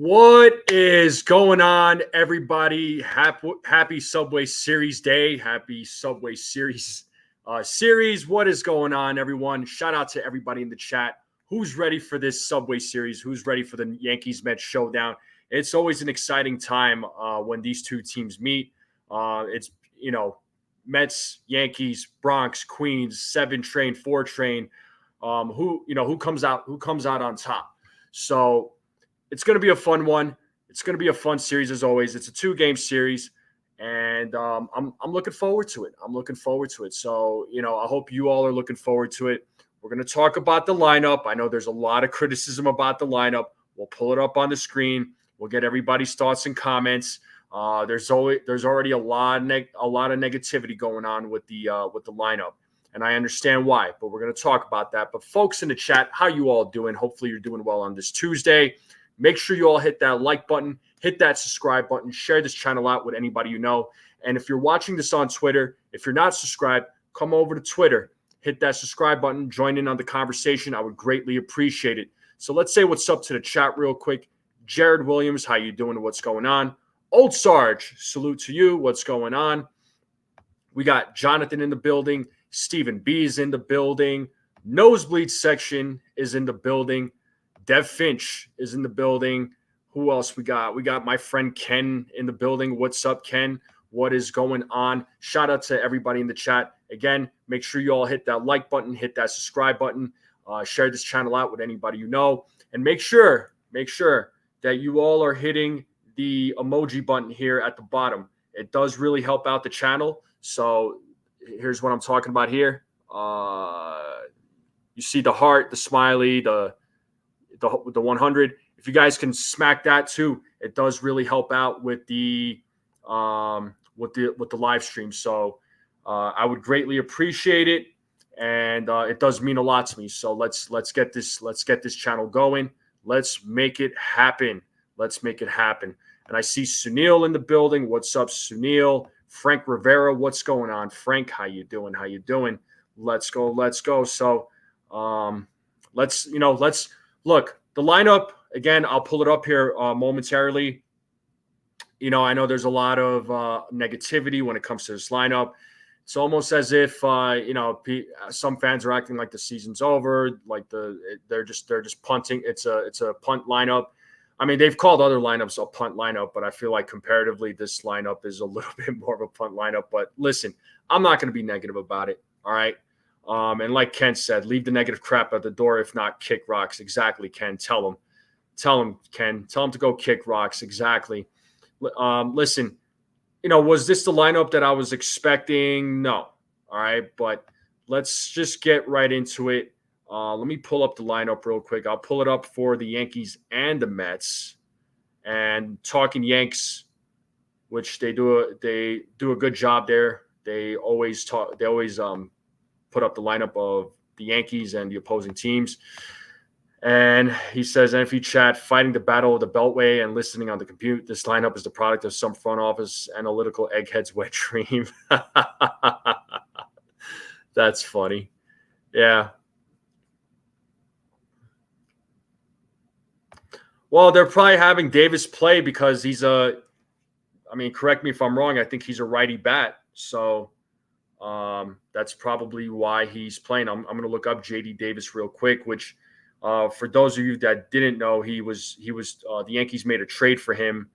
What is going on, everybody? Happy Subway Series Day. Happy Subway Series series. What is going on, everyone? Shout out to everybody in the chat. Who's ready for this Subway Series? Who's ready for the Yankees-Mets showdown? It's always an exciting time when these two teams meet. It's, Mets, Yankees, Bronx, Queens, 7 train, 4 train. Who comes out on top? So it's going to be a fun one. It's going to be a fun series as always. It's a 2-game series, and I'm looking forward to it. So, I hope you all are looking forward to it. We're going to talk about the lineup. I know there's a lot of criticism about the lineup. We'll pull it up on the screen. We'll get everybody's thoughts and comments. There's already a lot of negativity going on with the lineup, and I understand why. But we're going to talk about that. But folks in the chat, how you all doing? Hopefully you're doing well on this Tuesday. Make sure you all hit that like button, hit that subscribe button, share this channel out with anybody you know. And if you're watching this on Twitter, if you're not subscribed, come over to Twitter, hit that subscribe button, join in on the conversation. I would greatly appreciate it. So let's say what's up to the chat real quick. Jared Williams, how you doing? What's going on? Old Sarge, salute to you. What's going on? We got Jonathan in the building. Stephen B is in the building. Nosebleed section is in the building. Dev Finch is in the building. Who else we got? We got my friend Ken in the building. What's up, Ken? What is going on? Shout out to everybody in the chat. Again, make sure you all hit that like button, hit that subscribe button, share this channel out with anybody you know, and make sure that you all are hitting the emoji button here at the bottom. It does really help out the channel. So here's what I'm talking about here. You see the heart, the smiley, the 100. If you guys can smack that too, it does really help out with the live stream. So I would greatly appreciate it, and it does mean a lot to me. So let's get this channel going. Let's make it happen. And I see Sunil in the building. What's up, Sunil? Frank Rivera, what's going on? Frank, how you doing? Let's go. So let's look, the lineup, again, I'll pull it up here momentarily. I know there's a lot of negativity when it comes to this lineup. It's almost as if, some fans are acting like the season's over, like they're just punting. It's a punt lineup. I mean, they've called other lineups a punt lineup, but I feel like comparatively this lineup is a little bit more of a punt lineup. But listen, I'm not going to be negative about it, all right? And like Ken said, leave the negative crap at the door. If not, kick rocks. Exactly, Ken. Tell him, Ken. Tell him to go kick rocks. Exactly. Listen, was this the lineup that I was expecting? No. All right, but let's just get right into it. Let me pull up the lineup real quick. I'll pull it up for the Yankees and the Mets. And talking Yanks, which they do a good job there. They always put up the lineup of the Yankees and the opposing teams. And he says, NFE chat, fighting the battle of the Beltway and listening on the compute. This lineup is the product of some front office analytical egghead's wet dream. That's funny. Yeah. Well, they're probably having Davis play because he's correct me if I'm wrong, I think he's a righty bat. So that's probably why he's playing. I'm going to look up JD Davis real quick, which for those of you that didn't know, he was the Yankees made a trade for him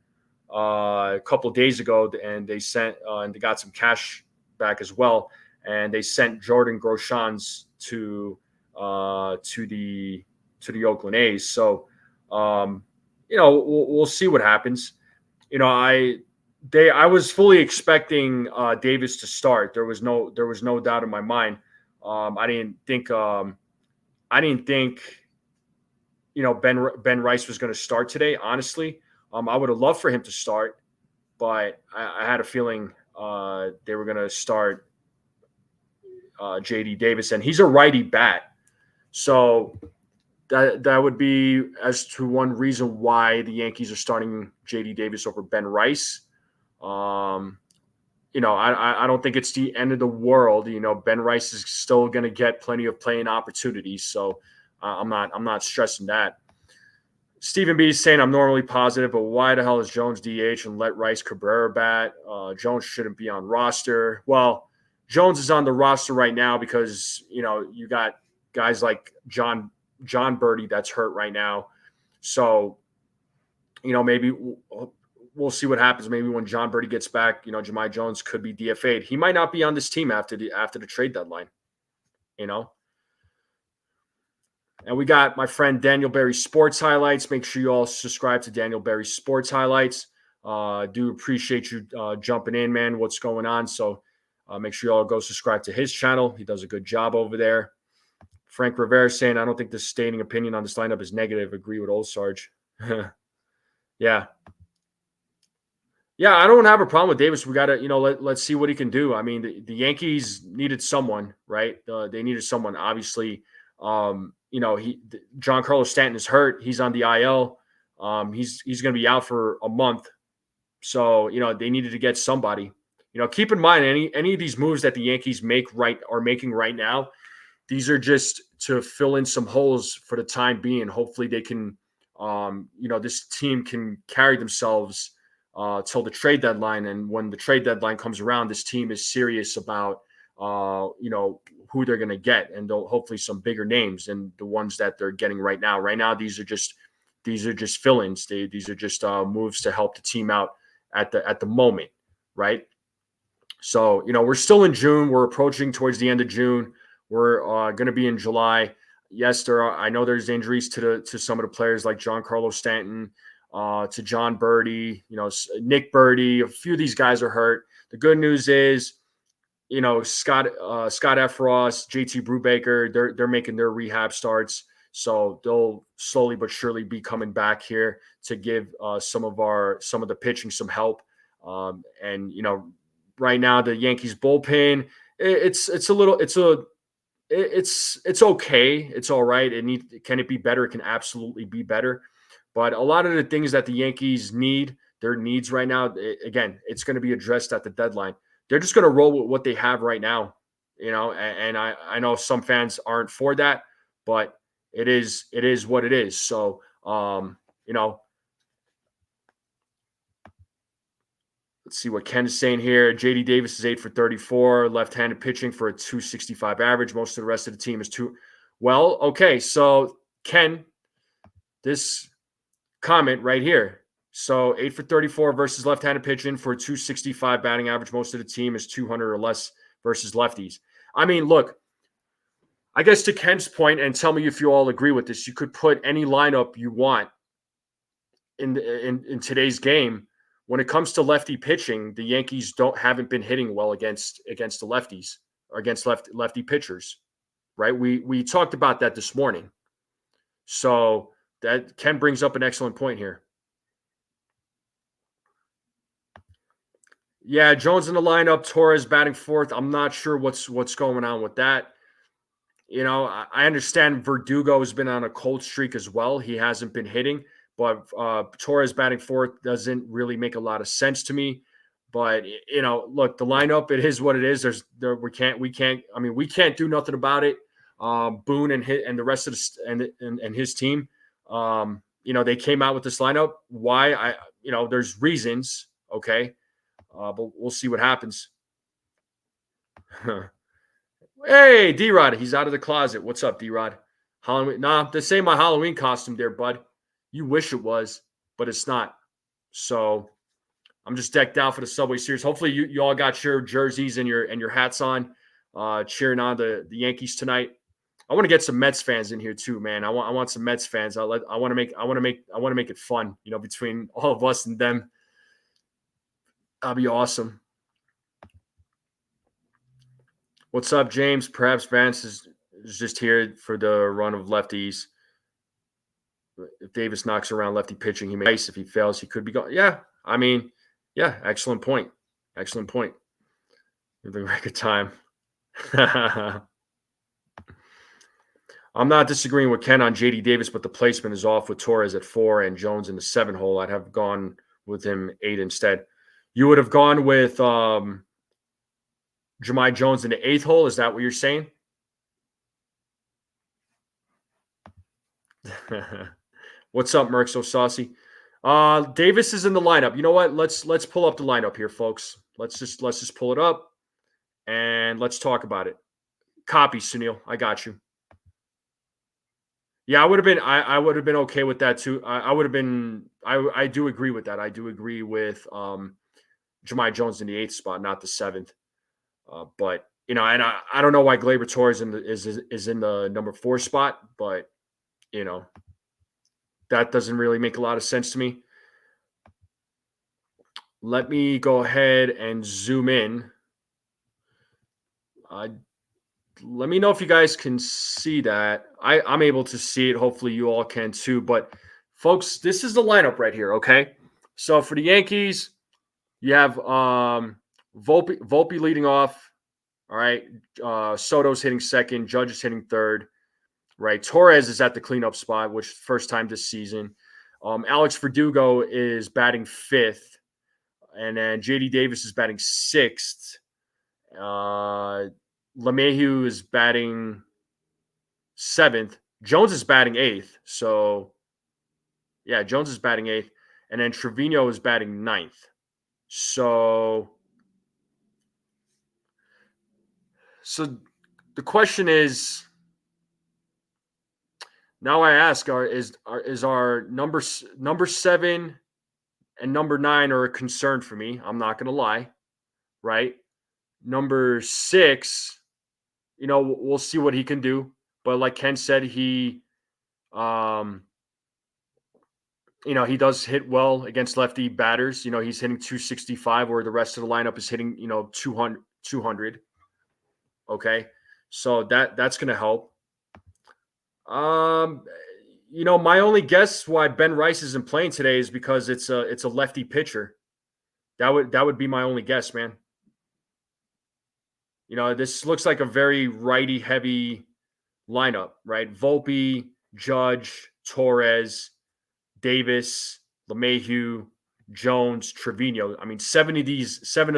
a couple of days ago, and they sent and they got some cash back as well, and they sent Jordan Groshans to the Oakland A's. So we'll see what happens. I was fully expecting Davis to start. There was no doubt in my mind. I didn't think Ben Rice was going to start today. Honestly, I would have loved for him to start, but I had a feeling they were going to start JD Davis, and he's a righty bat, so that would be as to one reason why the Yankees are starting JD Davis over Ben Rice. I don't think it's the end of the world. Ben Rice is still going to get plenty of playing opportunities, so I'm not stressing that. Stephen B is saying I'm normally positive, but why the hell is Jones DH and let Rice Cabrera bat? Jones shouldn't be on roster. Well, Jones is on the roster right now because you got guys like John Birdie that's hurt right now. So maybe we'll see what happens. Maybe when John Birdie gets back, Jahmai Jones could be DFA'd. He might not be on this team after the trade deadline. And we got my friend Daniel Berry Sports Highlights. Make sure you all subscribe to Daniel Berry Sports Highlights. Do appreciate you jumping in, man. What's going on? So make sure you all go subscribe to his channel. He does a good job over there. Frank Rivera saying, I don't think the stating opinion on this lineup is negative. Agree with Old Sarge. Yeah. Yeah, I don't have a problem with Davis. We got to, let's see what he can do. I mean, the Yankees needed someone, right? They needed someone, obviously. John Carlos Stanton is hurt. He's on the IL. He's going to be out for a month. So, they needed to get somebody. Keep in mind any of these moves that the Yankees are making right now, these are just to fill in some holes for the time being. Hopefully they can, this team can carry themselves till the trade deadline. And when the trade deadline comes around, this team is serious about, who they're going to get, and hopefully some bigger names than the ones that they're getting right now. Right now, these are just fill-ins. These are just moves to help the team out at the moment, right? So, we're still in June. We're approaching towards the end of June. We're going to be in July. Yes, I know there's injuries to some of the players like John Carlos Stanton, to John Birdie, Nick Birdie. A few of these guys are hurt. The good news is, Scott Efros, JT Brubaker, they're making their rehab starts. So they'll slowly but surely be coming back here to give some of the pitching some help. And right now the Yankees bullpen, it's okay. It's all right. Can it be better? It can absolutely be better. But a lot of the things that the Yankees need, their needs right now, again, it's going to be addressed at the deadline. They're just going to roll with what they have right now, and I know some fans aren't for that, but it is what it is. So, let's see what Ken is saying here. JD Davis is 8 for 34, left-handed pitching for a 265 average. Most of the rest of the team is well, okay. So Ken, this comment right here. So 8 for 34 versus left-handed pitching for 265 batting average. Most of the team is 200 or less versus lefties. I mean, look, I guess to Ken's point, and tell me if you all agree with this, you could put any lineup you want in today's game. When it comes to lefty pitching, the Yankees haven't been hitting well against the lefties or against lefty pitchers, right? We talked about that this morning. So that Ken brings up an excellent point here. Yeah, Jones in the lineup, Torres batting fourth. I'm not sure what's going on with that. I understand Verdugo has been on a cold streak as well. He hasn't been hitting, but Torres batting fourth doesn't really make a lot of sense to me. But look, the lineup, it is what it is. We can't do nothing about it. Boone and the rest of and his team, they came out with this lineup. Why? There's reasons. Okay. But we'll see what happens. Hey, D-Rod, he's out of the closet. What's up, D-Rod? Halloween? Nah, this ain't my Halloween costume there, bud. You wish it was, but it's not. So I'm just decked out for the Subway Series. Hopefully you all got your jerseys and your hats on, cheering on the Yankees tonight. I want to get some Mets fans in here too, man. I want some Mets fans. I want to make it fun, between all of us and them. That'll be awesome. What's up, James? Perhaps Vance is just here for the run of lefties. If Davis knocks around lefty pitching, he may ice. If he fails, he could be gone. Yeah, excellent point. Excellent point. The record time. I'm not disagreeing with Ken on JD Davis, but the placement is off with Torres at 4 and Jones in the 7 hole. I'd have gone with him 8 instead. You would have gone with Jahmai Jones in the 8th hole. Is that what you're saying? What's up, Merc? So saucy. Davis is in the lineup. You know what? Let's pull up the lineup here, folks. Let's just pull it up and let's talk about it. Copy, Sunil. I got you. Yeah, I would have been okay with that too. I would have been I do agree with that. I do agree with Jahmai Jones in the 8th spot, not the 7th. But and I don't know why Gleyber Torres is in the number 4 spot, but you know, that doesn't really make a lot of sense to me. Let me go ahead and zoom in. Let me know if you guys can see that. I'm able to see it. Hopefully you all can too. But folks, this is the lineup right here, okay? So for the Yankees, you have Volpe leading off. All right. Soto's hitting second. Judge is hitting third. Right. Torres is at the cleanup spot, which first time this season. Alex Verdugo is batting 5th. And then JD Davis is batting 6th. LeMahieu is batting 7th. Jones is batting 8th. So, yeah, Jones is batting 8th. And then Trevino is batting 9th. So the question is, now I ask, is our number 7 and number 9 are a concern for me? I'm not going to lie, right? Number 6, we'll see what he can do. But like Ken said, he does hit well against lefty batters. He's hitting 265 where the rest of the lineup is hitting, 200. Okay. So that's going to help. My only guess why Ben Rice isn't playing today is because it's a lefty pitcher. That would be my only guess, man. This looks like a very righty heavy lineup, right? Volpe, Judge, Torres, Davis, LeMahieu, Jones, Trevino. I mean, 7 of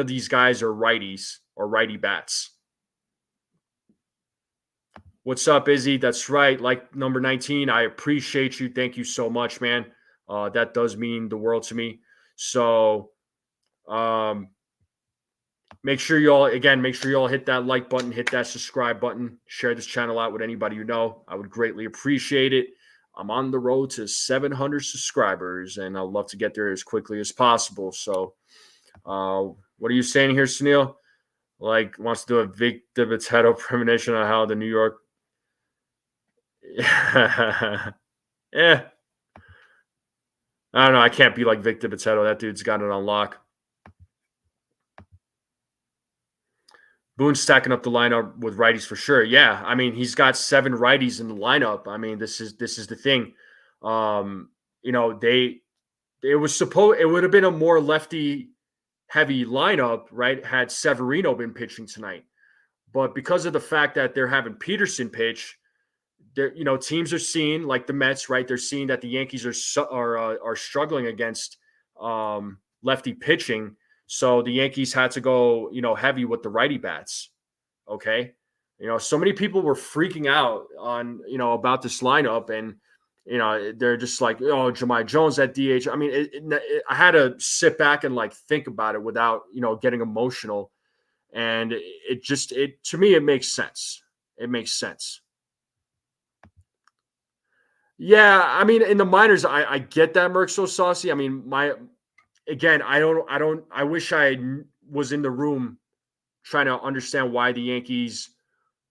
these guys are righties or righty bats. What's up, Izzy? That's right. Like number 19, I appreciate you. Thank you so much, man. That does mean the world to me. So make sure you all hit that like button, hit that subscribe button, share this channel out with anybody you know. I would greatly appreciate it. I'm on the road to 700 subscribers, and I'd love to get there as quickly as possible. So what are you saying here, Sunil? Like, wants to do a Vic DiBitetto premonition on how the New York yeah. I don't know. I can't be like Vic DiBitetto. That dude's got it on lock. Boone's stacking up the lineup with righties for sure. Yeah, I mean, he's got 7 righties in the lineup. I mean, this is the thing. It would have been a more lefty heavy lineup, right? Had Severino been pitching tonight. But because of the fact that they're having Peterson pitch, teams are seeing, like the Mets, right? They're seeing that the Yankees are struggling against lefty pitching. So the Yankees had to go, heavy with the righty bats. Okay. So many people were freaking out on, about this lineup, and, they're just like, Jahmai Jones at DH. I mean, I had to sit back and like think about it without, getting emotional. And to me, it makes sense. It makes sense. Yeah, I mean, in the minors, I get that Merc so saucy. I mean, I wish I was in the room trying to understand why the Yankees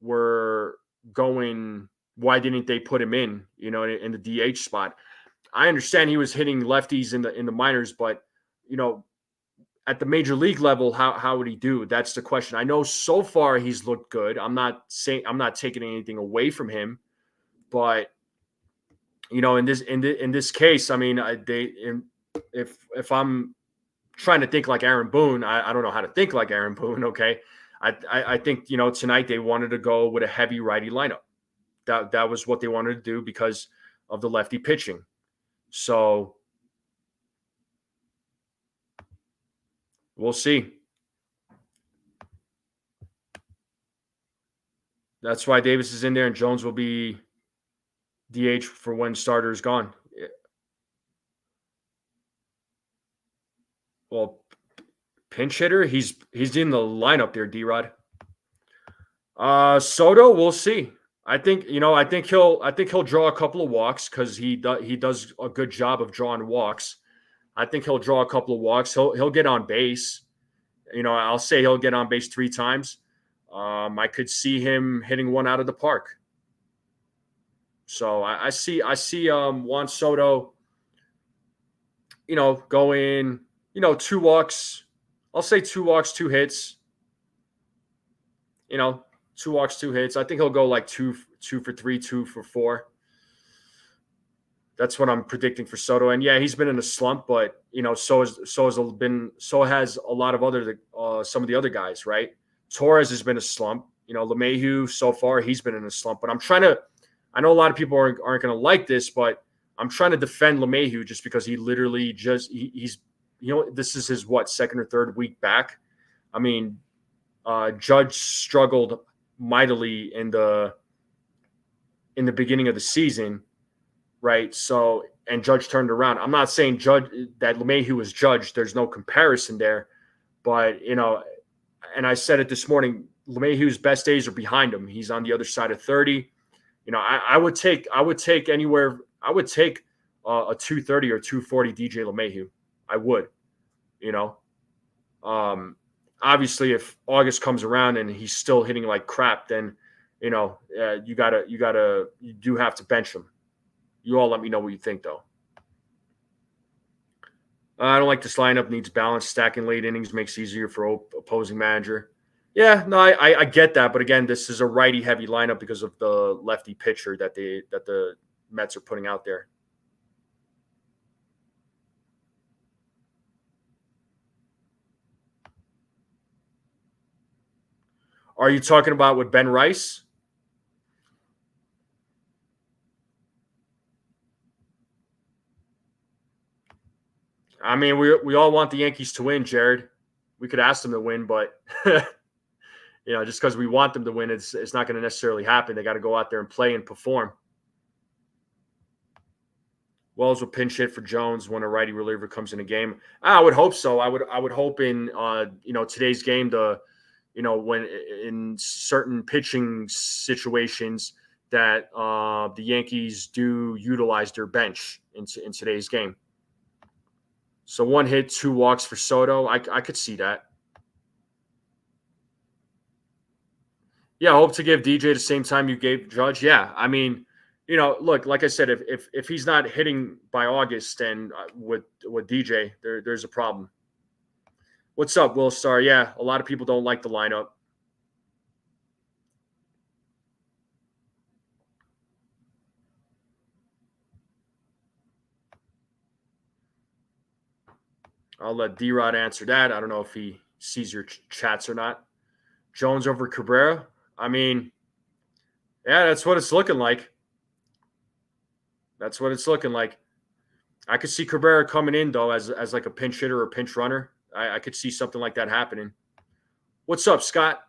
were going. Why didn't they put him in? In the DH spot. I understand he was hitting lefties in the minors, but at the major league level, how would he do? That's the question. I know so far he's looked good. I'm not taking anything away from him, but in this case, I mean, if I'm trying to think like Aaron Boone, I don't know how to think like Aaron Boone. Okay, I think tonight they wanted to go with a heavy righty lineup. That was what they wanted to do because of the lefty pitching. So we'll see. That's why Davis is in there and Jones will be DH for when starter is gone. Well, pinch hitter, he's in the lineup there, D-Rod. Soto, we'll see. I think he'll draw a couple of walks because he does a good job of drawing walks. I think he'll draw a couple of walks. He'll get on base. I'll say he'll get on base 3 times. I could see him hitting one out of the park. So I see Juan Soto, going, 2 walks. I'll say 2 walks, 2 hits. 2 walks, 2 hits. I think he'll go like 2 for 3, 2 for 4. That's what I'm predicting for Soto. And yeah, he's been in a slump, but so has a lot of other some of the other guys, right? Torres has been a slump. LeMahieu so far he's been in a slump. But I know a lot of people aren't going to like this, but I'm trying to defend LeMahieu just because he literally he's this is his second or third week back. I mean, Judge struggled mightily in the beginning of the season, right? So, and Judge turned around. I'm not saying that LeMahieu was Judge. There's no comparison there, but and I said it this morning. LeMahieu's best days are behind him. He's on the other side of 30. I would take anywhere. I would take a 230 or 240 DJ LeMahieu. I would. Obviously, if August comes around and he's still hitting like crap, then you do have to bench him. You all let me know what you think, though. I don't like this lineup. Needs balance. Stacking late innings makes it easier for opposing manager. Yeah, no, I get that, but again, this is a righty-heavy lineup because of the lefty pitcher that the Mets are putting out there. Are you talking about with Ben Rice? I mean, we all want the Yankees to win, Jared. We could ask them to win, but just because we want them to win, it's not going to necessarily happen. They got to go out there and play and perform. Wells will pinch hit for Jones when a righty reliever comes in a game. I would hope so. I would hope in today's game when in certain pitching situations that the Yankees do utilize their bench in today's game. So 1 hit, 2 walks for Soto. I could see that. Yeah, I hope to give DJ the same time you gave Judge. Yeah, I mean, look, like I said, if he's not hitting by August, then with DJ, there's a problem. What's up, Will Star? Yeah, a lot of people don't like the lineup. I'll let D-Rod answer that. I don't know if he sees your chats or not. Jones over Cabrera. I mean, yeah, that's what it's looking like. That's what it's looking like. I could see Cabrera coming in, though, as like a pinch hitter or pinch runner. I could see something like that happening. What's up, Scott?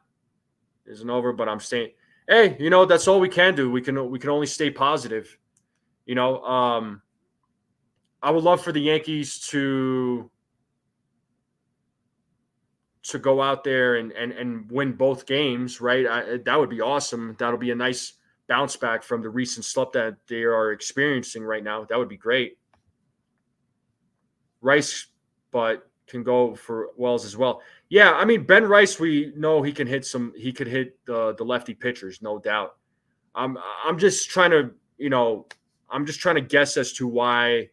Isn't over, but I'm staying. Hey, that's all we can do. We can only stay positive. I would love for the Yankees to go out there and win both games, right? That would be awesome. That'll be a nice bounce back from the recent slump that they are experiencing right now. That would be great. Rice, but can go for Wells as well. Yeah, I mean, Ben Rice, we know he can hit he could hit the lefty pitchers, no doubt. I'm just trying to guess as to why,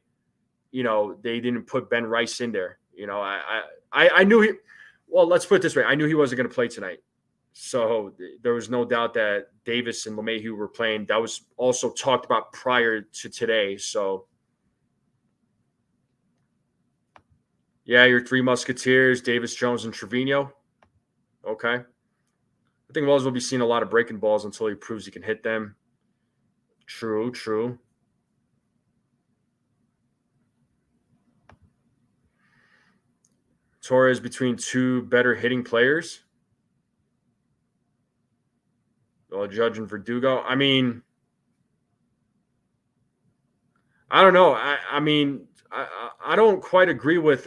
they didn't put Ben Rice in there. I knew he. Well, let's put it this way. I knew he wasn't going to play tonight. So there was no doubt that Davis and LeMahieu were playing. That was also talked about prior to today. So, yeah, your 3 Musketeers, Davis, Jones, and Trevino. Okay. I think Wells will be seeing a lot of breaking balls until he proves he can hit them. True. Torres between 2 better hitting players. Well, Judge and Verdugo. I mean, I don't know. I mean, I don't quite agree with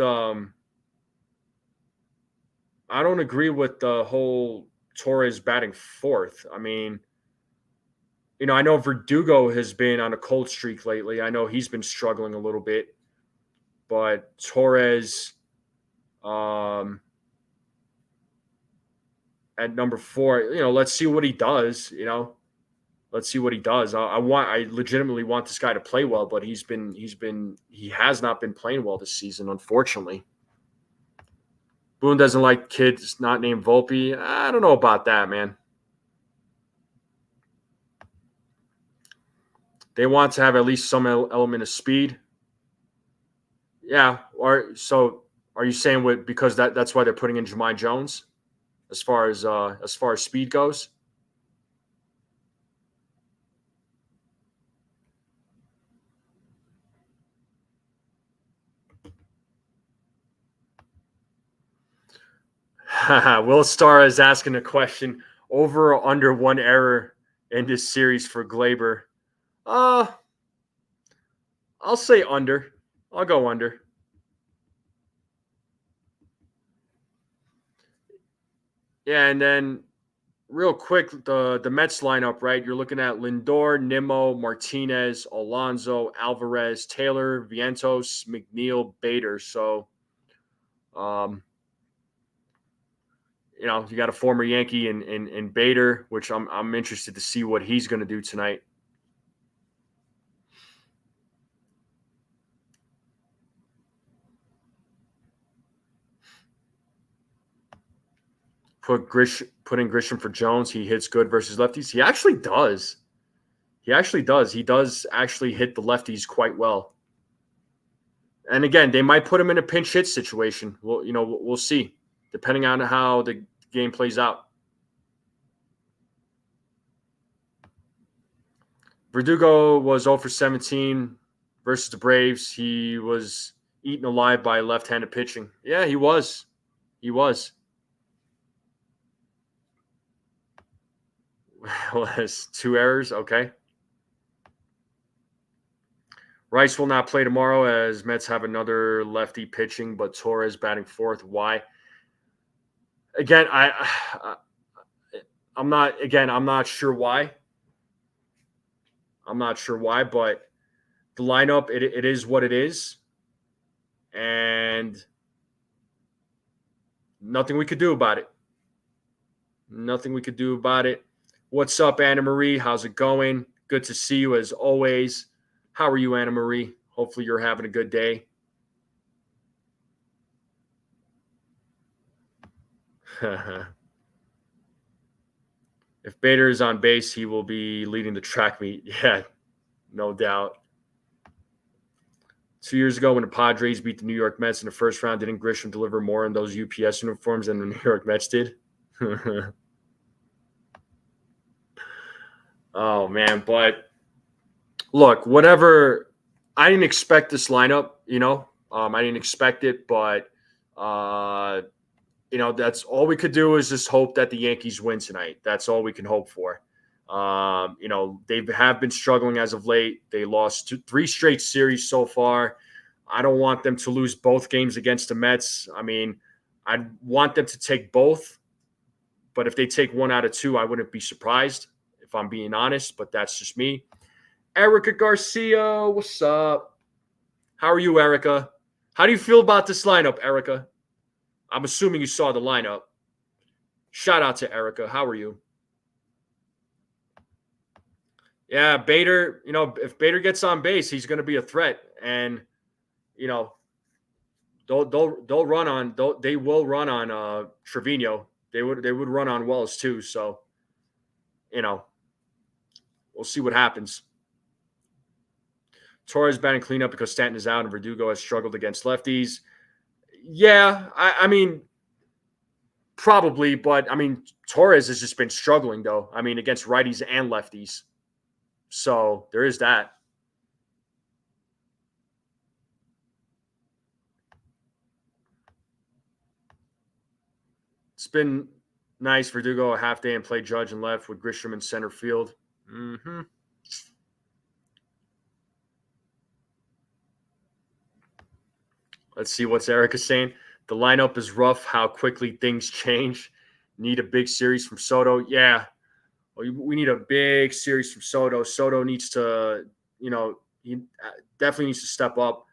I don't agree with the whole Torres batting fourth. I mean, I know Verdugo has been on a cold streak lately. I know he's been struggling a little bit, but Torres at number 4, let's see what he does. Let's see what he does. I legitimately want this guy to play well, but he has not been playing well this season, unfortunately. Boone doesn't like kids not named Volpe. I don't know about that, man. They want to have at least some element of speed. Yeah. So are you saying because that's why they're putting in Jemai Jones as far as speed goes? Will Starr is asking a question: over or under 1 error in this series for Glaber? I'll say under. I'll go under. Yeah, and then real quick, the Mets lineup, right? You're looking at Lindor, Nimmo, Martinez, Alonso, Alvarez, Taylor, Vientos, McNeil, Bader. So, you got a former Yankee in Bader, which I'm interested to see what he's going to do tonight. Put in Grisham for Jones. He hits good versus lefties. He actually does. He does actually hit the lefties quite well. And again, they might put him in a pinch hit situation. We'll see, depending on how the game plays out. Verdugo was 0 for 17 versus the Braves. He was eaten alive by left-handed pitching. Yeah, he was. He was. Was 2 errors. Okay. Rice will not play tomorrow as Mets have another lefty pitching, but Torres batting fourth. Why? Again, I'm not sure why. I'm not sure why, but the lineup, it is what it is. And nothing we could do about it. Nothing we could do about it. What's up, Anna Marie? How's it going? Good to see you as always. How are you, Anna Marie? Hopefully you're having a good day. If Bader is on base, he will be leading the track meet. Yeah, no doubt. 2 years ago, when the Padres beat the New York Mets in the first round, didn't Grisham deliver more in those UPS uniforms than the New York Mets did? Oh, man. But look, whatever. I didn't expect this lineup, I didn't expect it, but, that's all we could do is just hope that the Yankees win tonight. That's all we can hope for. They have been struggling as of late. They lost 3 straight series so far. I don't want them to lose both games against the Mets. I mean, I'd want them to take both, but if they take 1 out of 2, I wouldn't be surprised, if I'm being honest, but that's just me. Erica Garcia, what's up? How are you, Erica? How do you feel about this lineup, Erica? I'm assuming you saw the lineup. Shout out to Erica. How are you? Yeah, Bader, if Bader gets on base, he's going to be a threat. And, they'll run on, they will run on Trevino. They would run on Wells too. So, we'll see what happens. Torres batting cleanup because Stanton is out and Verdugo has struggled against lefties. Yeah, I mean, probably, but I mean, Torres has just been struggling though. I mean, against righties and lefties. So there is that. It's been nice for Verdugo a half day and play Judge and left with Grisham in center field. Mm-hmm. Let's see what's Erica saying. The lineup is rough. How quickly things change. Need a big series from Soto. Yeah, we need a big series from Soto. Soto needs to, he definitely needs to step up.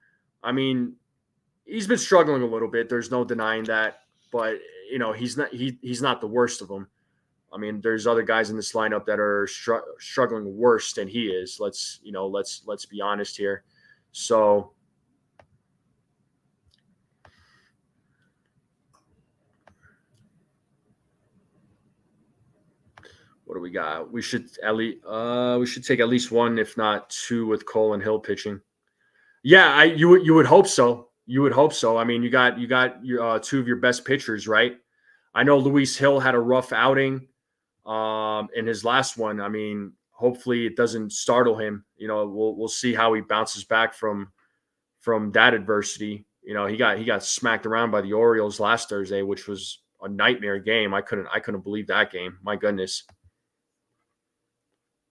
I mean, he's been struggling a little bit. There's no denying that, but he's not the worst of them. I mean, there's other guys in this lineup that are struggling worse than he is. Let's be honest here. So, what do we got? We should take at least one, if not two, with Cole and Hill pitching. Yeah, you would hope so. You would hope so. I mean, you got your two of your best pitchers, right? I know Luis Hill had a rough outing in his last one. I mean, hopefully it doesn't startle him. We'll see how he bounces back from that adversity. He got smacked around by the Orioles last Thursday, which was a nightmare game. I couldn't believe that game. My goodness.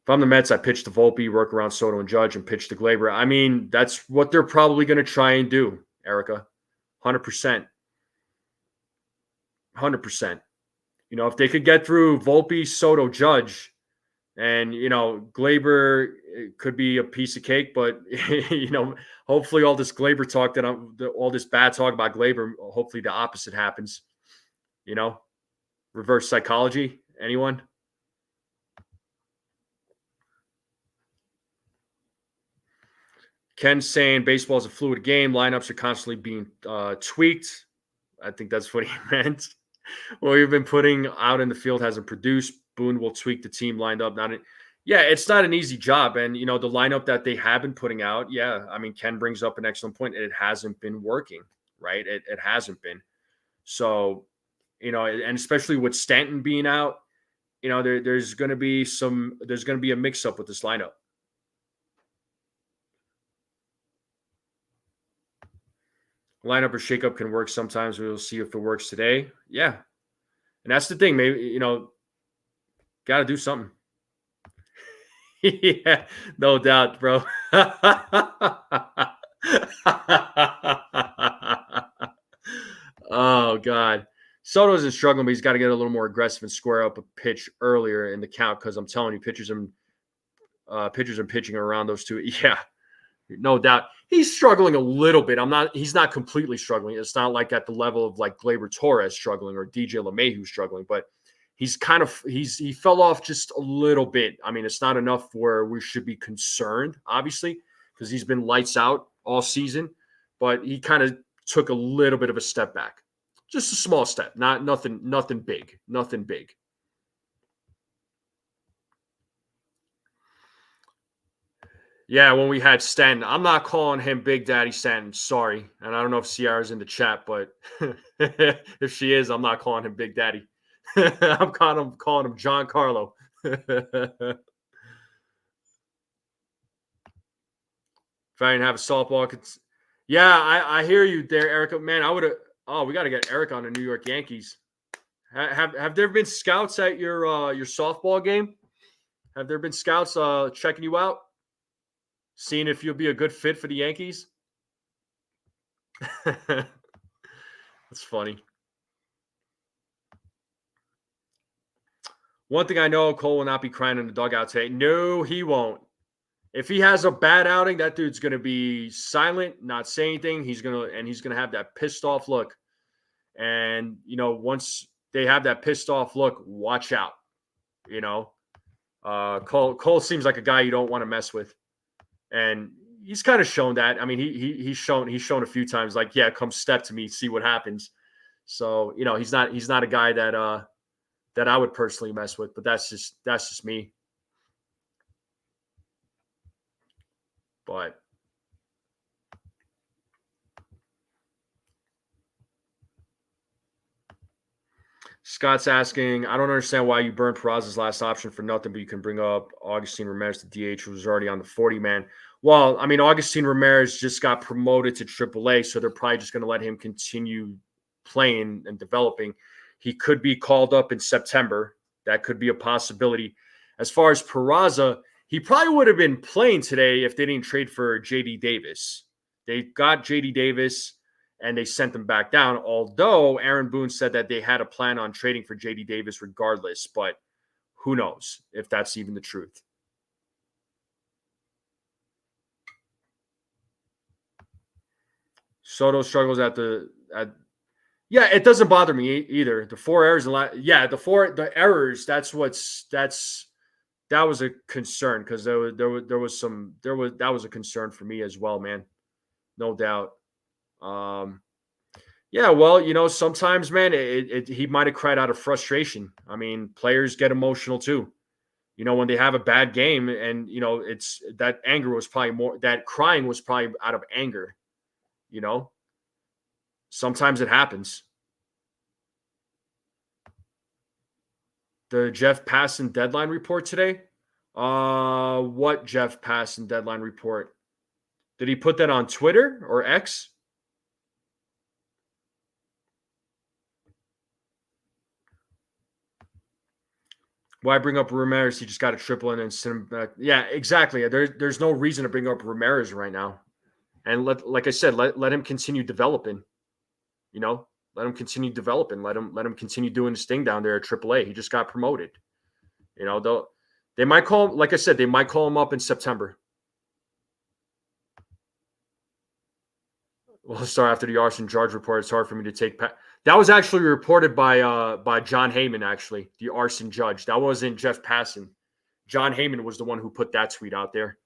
If I'm the Mets, I pitch to Volpe, work around Soto and Judge, and pitch to Gleyber. I mean, that's what they're probably going to try and do, Erica. 100%. 100%. If they could get through Volpe, Soto, Judge, and, Gleyber could be a piece of cake, but, hopefully all this Gleyber talk all this bad talk about Gleyber, hopefully the opposite happens. Reverse psychology. Anyone? Ken saying baseball is a fluid game. Lineups are constantly being tweaked. I think that's what he meant. What we've been putting out in the field hasn't produced. Boone will tweak the team lined up. It's not an easy job. And, the lineup that they have been putting out, I mean, Ken brings up an excellent point. It hasn't been working, right? It hasn't been. So, and especially with Stanton being out, there's going to be a mix up with this lineup. Lineup or shakeup can work sometimes. We'll see if it works today. Yeah. And that's the thing. Maybe, got to do something. Yeah, no doubt, bro. Oh, God. Soto isn't struggling, but he's got to get a little more aggressive and square up a pitch earlier in the count, because I'm telling you, pitchers are pitching around those two. Yeah. No doubt. He's struggling a little bit. He's not completely struggling. It's not like at the level of like Gleyber Torres struggling or DJ LeMahieu struggling, but he fell off just a little bit. I mean, it's not enough where we should be concerned, obviously, because he's been lights out all season, but he kind of took a little bit of a step back. Just a small step, nothing big. Yeah, when we had Stanton, I'm not calling him Big Daddy Stanton. Sorry. And I don't know if Ciara's in the chat, but if she is, I'm not calling him Big Daddy. I'm calling him John Carlo. If I didn't have a softball, I hear you there, Erica. Man, I would have. Oh, we got to get Eric on the New York Yankees. Have there been scouts at your softball game? Have there been scouts checking you out? Seeing if you'll be a good fit for the Yankees? That's funny. One thing I know, Cole will not be crying in the dugout today. No, he won't. If he has a bad outing, that dude's going to be silent, not say anything. He's going to have that pissed off look. And, once they have that pissed off look, watch out. Cole seems like a guy you don't want to mess with. And he's kind of shown that. I mean, he's shown a few times, like, yeah, come step to me, see what happens. So, he's not a guy that I would personally mess with, but that's just me. But Scott's asking, I don't understand why you burned Peraza's last option for nothing, but you can bring up Augustine Ramirez to DH, who was already on the 40-man. Well, I mean, Augustine Ramirez just got promoted to AAA, so they're probably just going to let him continue playing and developing. He could be called up in September. That could be a possibility. As far as Peraza, he probably would have been playing today if they didn't trade for J.D. Davis. They got J.D. Davis, and they sent him back down. Although Aaron Boone said that they had a plan on trading for J.D. Davis regardless, but who knows if that's even the truth. Soto struggles at yeah, it doesn't bother me either. The 4 errors, the errors. That was a concern because that was a concern for me as well, man. No doubt. Yeah, well, sometimes, man, he might have cried out of frustration. I mean, players get emotional too. When they have a bad game, and it's that anger was probably more. That crying was probably out of anger. Sometimes it happens. The Jeff Passan deadline report today. What Jeff Passan deadline report? Did he put that on Twitter or X? Why bring up Ramirez? He just got a triple and then send him back. Yeah, exactly. There's no reason to bring up Ramirez right now. And like I said, let him continue developing. Let him continue developing. Let him continue doing his thing down there at AAA. He just got promoted. They might call him, like I said, they might call him up in September. We'll start after the arson Judge report. It's hard for me to take. That was actually reported by John Heyman. Actually, the arson judge. That wasn't Jeff Passan. John Heyman was the one who put that tweet out there.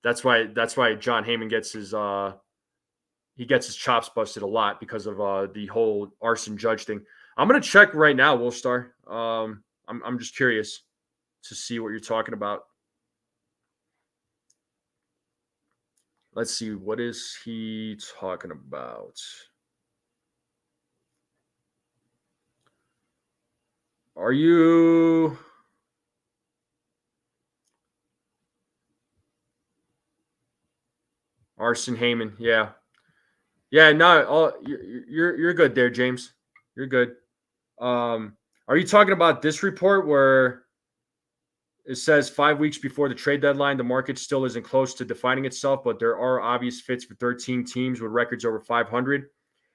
That's why John Heyman gets his chops busted a lot because of the whole arson judge thing. I'm gonna check right now, Wolfstar. I'm just curious to see what you're talking about. Let's see, what is he talking about? Are you Arson Heyman? Yeah. No, you're good there, James. You're good. Are you talking about this report where it says 5 weeks before the trade deadline, the market still isn't close to defining itself, but there are obvious fits for 13 teams with records over 500.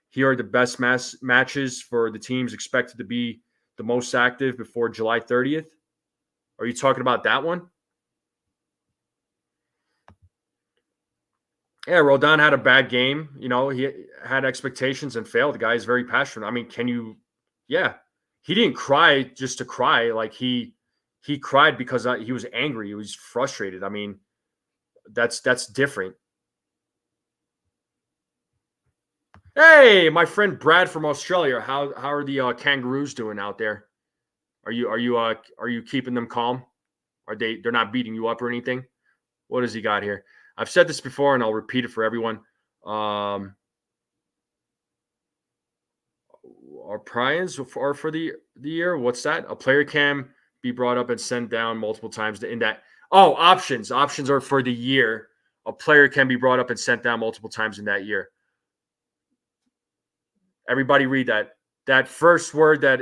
Here are the best matches for the teams expected to be the most active before July 30th. Are you talking about that one? Yeah, Rodon had a bad game. He had expectations and failed. The guy is very passionate. I mean, he didn't cry just to cry. Like he cried because he was angry. He was frustrated. I mean, that's different. Hey, my friend Brad from Australia. How are the kangaroos doing out there? Are you keeping them calm? They're not beating you up or anything? What has he got here? I've said this before and I'll repeat it for everyone. Our prize are for the year. What's that? A player can be brought up and sent down multiple times in that. Oh, options. Options are for the year. A player can be brought up and sent down multiple times in that year. Everybody read that. That first word that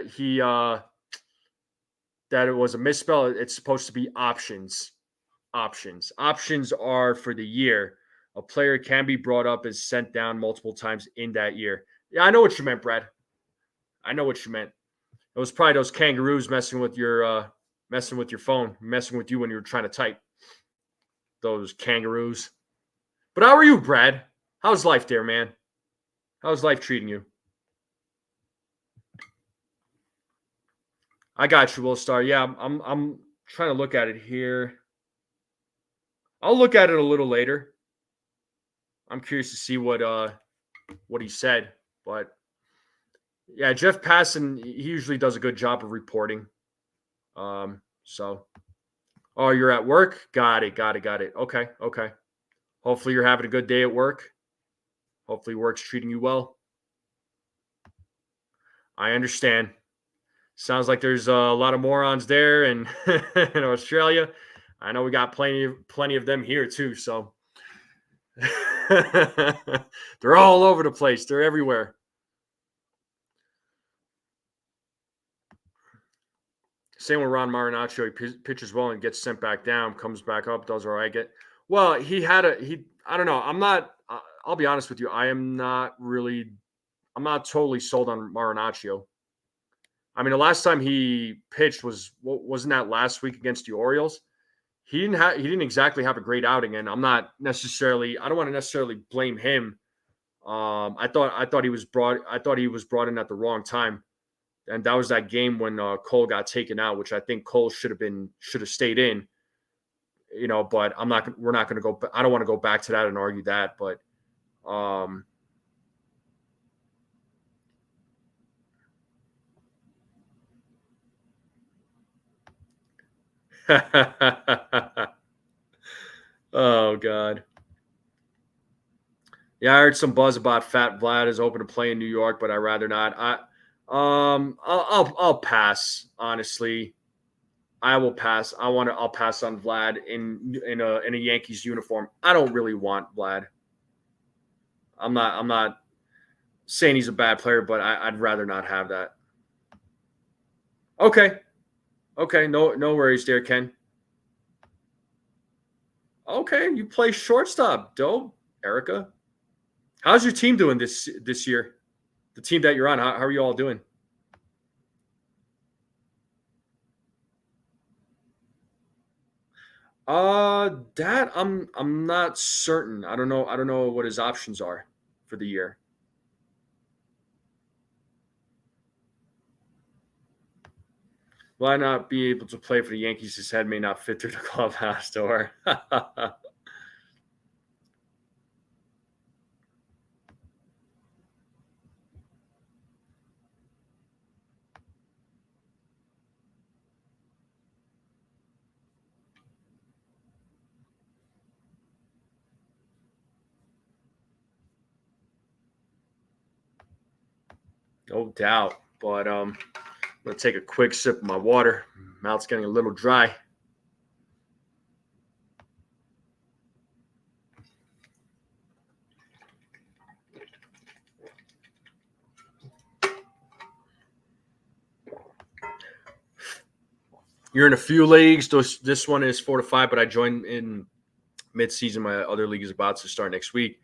it was a misspell. It's supposed to be options. Options. Options are for the year. A player can be brought up and sent down multiple times in that year. Yeah, I know what you meant, Brad. I know what you meant. It was probably those kangaroos messing with your phone, messing with you when you were trying to type. Those kangaroos. But how are you, Brad? How's life there, man? How's life treating you? I got you, Will Star. Yeah, I'm trying to look at it here. I'll look at it a little later. I'm curious to see what he said, but yeah, Jeff Passan, he usually does a good job of reporting. So, oh, you're at work? Got it. Okay. Hopefully you're having a good day at work. Hopefully work's treating you well. I understand. Sounds like there's a lot of morons there in Australia. I know we got plenty of them here too. So they're all over the place. They're everywhere. Same with Ron Marinaccio. He pitches well and gets sent back down, comes back up, does all right. Well, I don't know. I'll be honest with you. I'm not totally sold on Marinaccio. I mean, the last time he pitched wasn't that last week against the Orioles? He didn't exactly have a great outing, and I don't want to necessarily blame him. I thought he was brought in at the wrong time, and that was that game when Cole got taken out, which I think Cole should have stayed in. But we're not going to go. I don't want to go back to that and argue that, but um, oh God. Yeah, I heard some buzz about Fat Vlad is open to play in New York, but I'd rather not. I'll pass. Honestly, I will pass. I'll pass on Vlad in a Yankees uniform. I don't really want Vlad. I'm not saying he's a bad player, but I'd rather not have that. Okay, okay, no worries, there, Ken. Okay, you play shortstop, dope, Erica. How's your team doing this year? The team that you're on, how are you all doing? That I'm not certain. I don't know what his options are for the year. Will I not be able to play for the Yankees? His head may not fit through the clubhouse door. No doubt. But I'm gonna take a quick sip of my water. Mouth's getting a little dry. You're in a few leagues. This one is 4 to 5, but I joined in mid-season. My other league is about to start next week,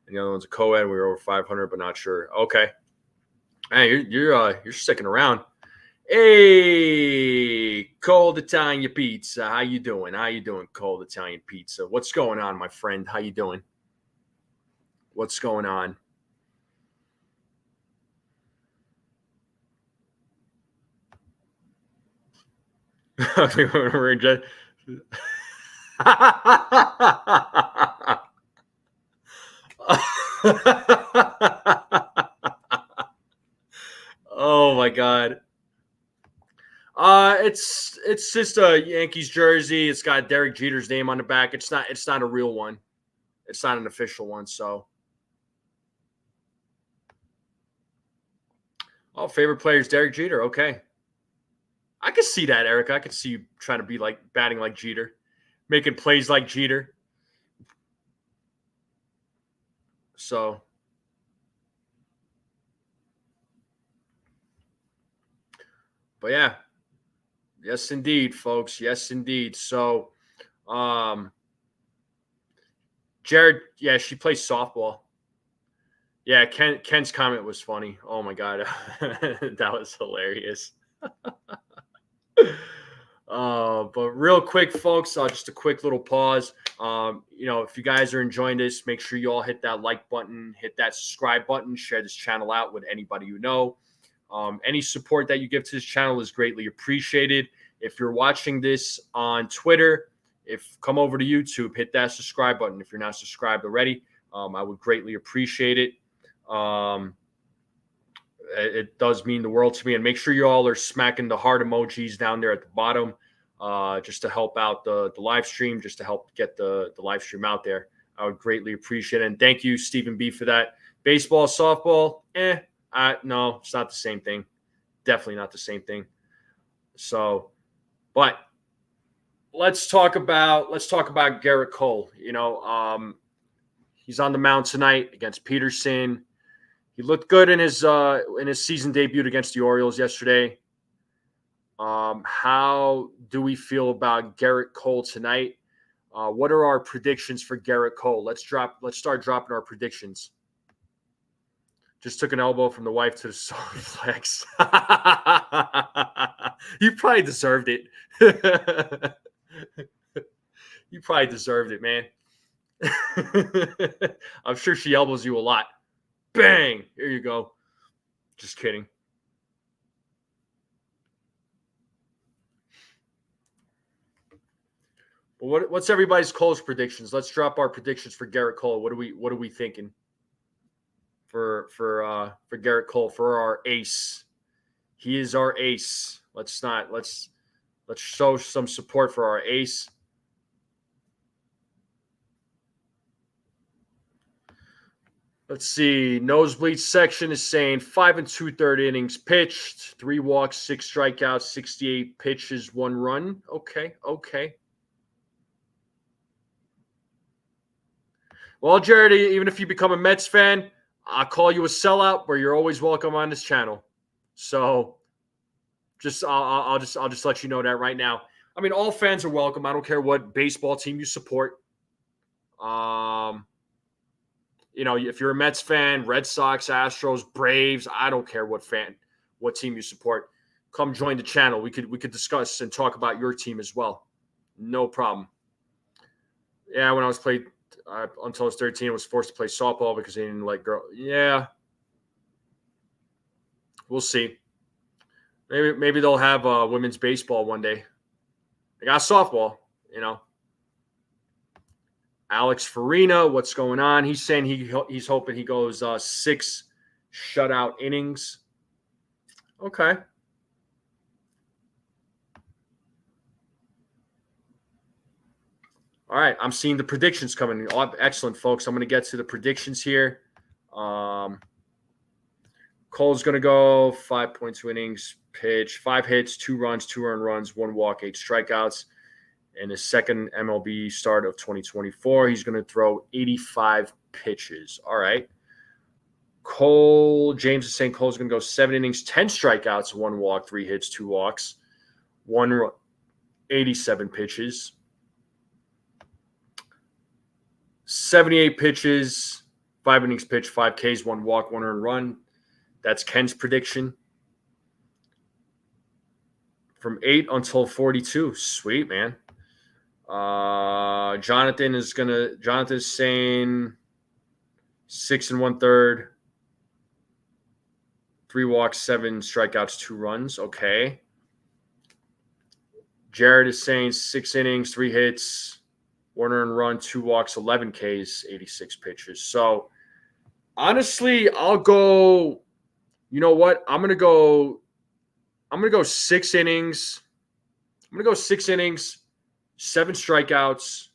and the other one's a co-ed. We were over 500, but not sure. Okay, hey, you're sticking around. Hey, cold Italian pizza. How you doing? How you doing, cold Italian pizza? What's going on, my friend? How you doing? What's going on? We're just... oh my god. It's just a Yankees jersey. It's got Derek Jeter's name on the back. It's not a real one. It's not an official one. So, oh, favorite player is Derek Jeter. Okay, I could see that, Eric. I could see you trying to be like batting like Jeter, making plays like Jeter. So, but yeah, yes indeed, folks. Yes indeed. So, um, Jared, yeah, she plays softball. Yeah, Ken's comment was funny. Oh my god, that was hilarious. But real quick, folks, just a quick little pause. If you guys are enjoying this, make sure you all hit that like button, hit that subscribe button, share this channel out with anybody you know. Any support that you give to this channel is greatly appreciated. If you're watching this on Twitter, if come over to YouTube, hit that subscribe button. If you're not subscribed already, I would greatly appreciate it. It does mean the world to me. And make sure you all are smacking the heart emojis down there at the bottom, just to help out the live stream, just to help get the live stream out there. I would greatly appreciate it. And thank you, Stephen B, for that. Baseball, softball, no, it's not the same thing. Definitely not the same thing. So, but let's talk about Garrett Cole. He's on the mound tonight against Peterson. He looked good in his season debut against the Orioles yesterday. How do we feel about Garrett Cole tonight? What are our predictions for Garrett Cole? Let's start dropping our predictions. Just took an elbow from the wife to the solar flex. You probably deserved it. You probably deserved it, man. I'm sure she elbows you a lot. Bang! Here you go. Just kidding. But what's everybody's Cole's predictions? Let's drop our predictions for Garrett Cole. What are we thinking for Garrett Cole, for our ace? He is our ace. Let's show some support for our ace. Let's see. Nosebleed section is saying 5 2/3 innings pitched, 3 walks, 6 strikeouts, 68 pitches, 1 run. Okay. Well, Jared, even if you become a Mets fan, I'll call you a sellout, where you're always welcome on this channel. So, I'll just let you know that right now. I mean, all fans are welcome. I don't care what baseball team you support. If you're a Mets fan, Red Sox, Astros, Braves, I don't care what team you support. Come join the channel. We could discuss and talk about your team as well. No problem. Yeah, when I was played until I was 13, I was forced to play softball because they didn't like girls. Yeah, we'll see. Maybe they'll have women's baseball one day. They got softball, Alex Farina, what's going on? He's saying he's hoping he goes 6 shutout innings. Okay. All right, I'm seeing the predictions coming. Oh, excellent, folks. I'm going to get to the predictions here. Cole's going to go 5.2 innings pitch, 5 hits, 2 runs, 2 earned runs, 1 walk, 8 strikeouts. In his second MLB start of 2024, he's going to throw 85 pitches. All right. James is saying Cole's going to go 7 innings, 10 strikeouts, 1 walk, 3 hits, 2 walks, 1 run, 87 pitches. 78 pitches, 5 innings pitched, 5 Ks, 1 walk, 1 earned run. That's Ken's prediction. From 8 until 42. Sweet, man. Jonathan is saying 6 1/3, 3 walks, 7 strikeouts, 2 runs. Okay. Jared is saying 6 innings, 3 hits, 1 earned run, 2 walks, 11 Ks, 86 pitches. So honestly, I'll go. You know what? I'm gonna go 6 innings. I'm gonna go 6 innings. 7 strikeouts,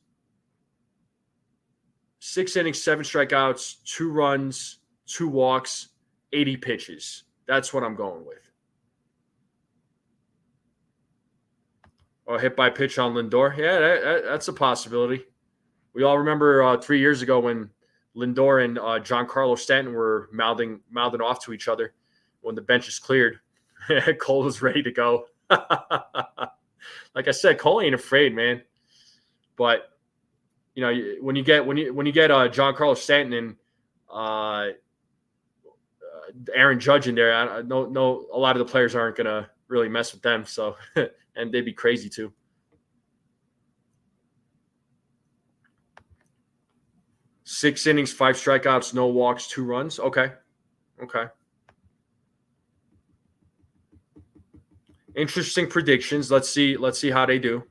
6 innings, 7 strikeouts, 2 runs, 2 walks, 80 pitches. That's what I'm going with. Or hit by pitch on Lindor. Yeah, that's a possibility. We all remember 3 years ago when Lindor and Giancarlo Stanton were mouthing off to each other when the bench is cleared. Cole was ready to go. Like I said, Cole ain't afraid, man. But when you get Giancarlo Stanton and Aaron Judge in there, I know a lot of the players aren't gonna really mess with them. So, and they'd be crazy too. Six innings, 5 strikeouts, no walks, 2 runs. Okay. Interesting predictions. Let's see how they do.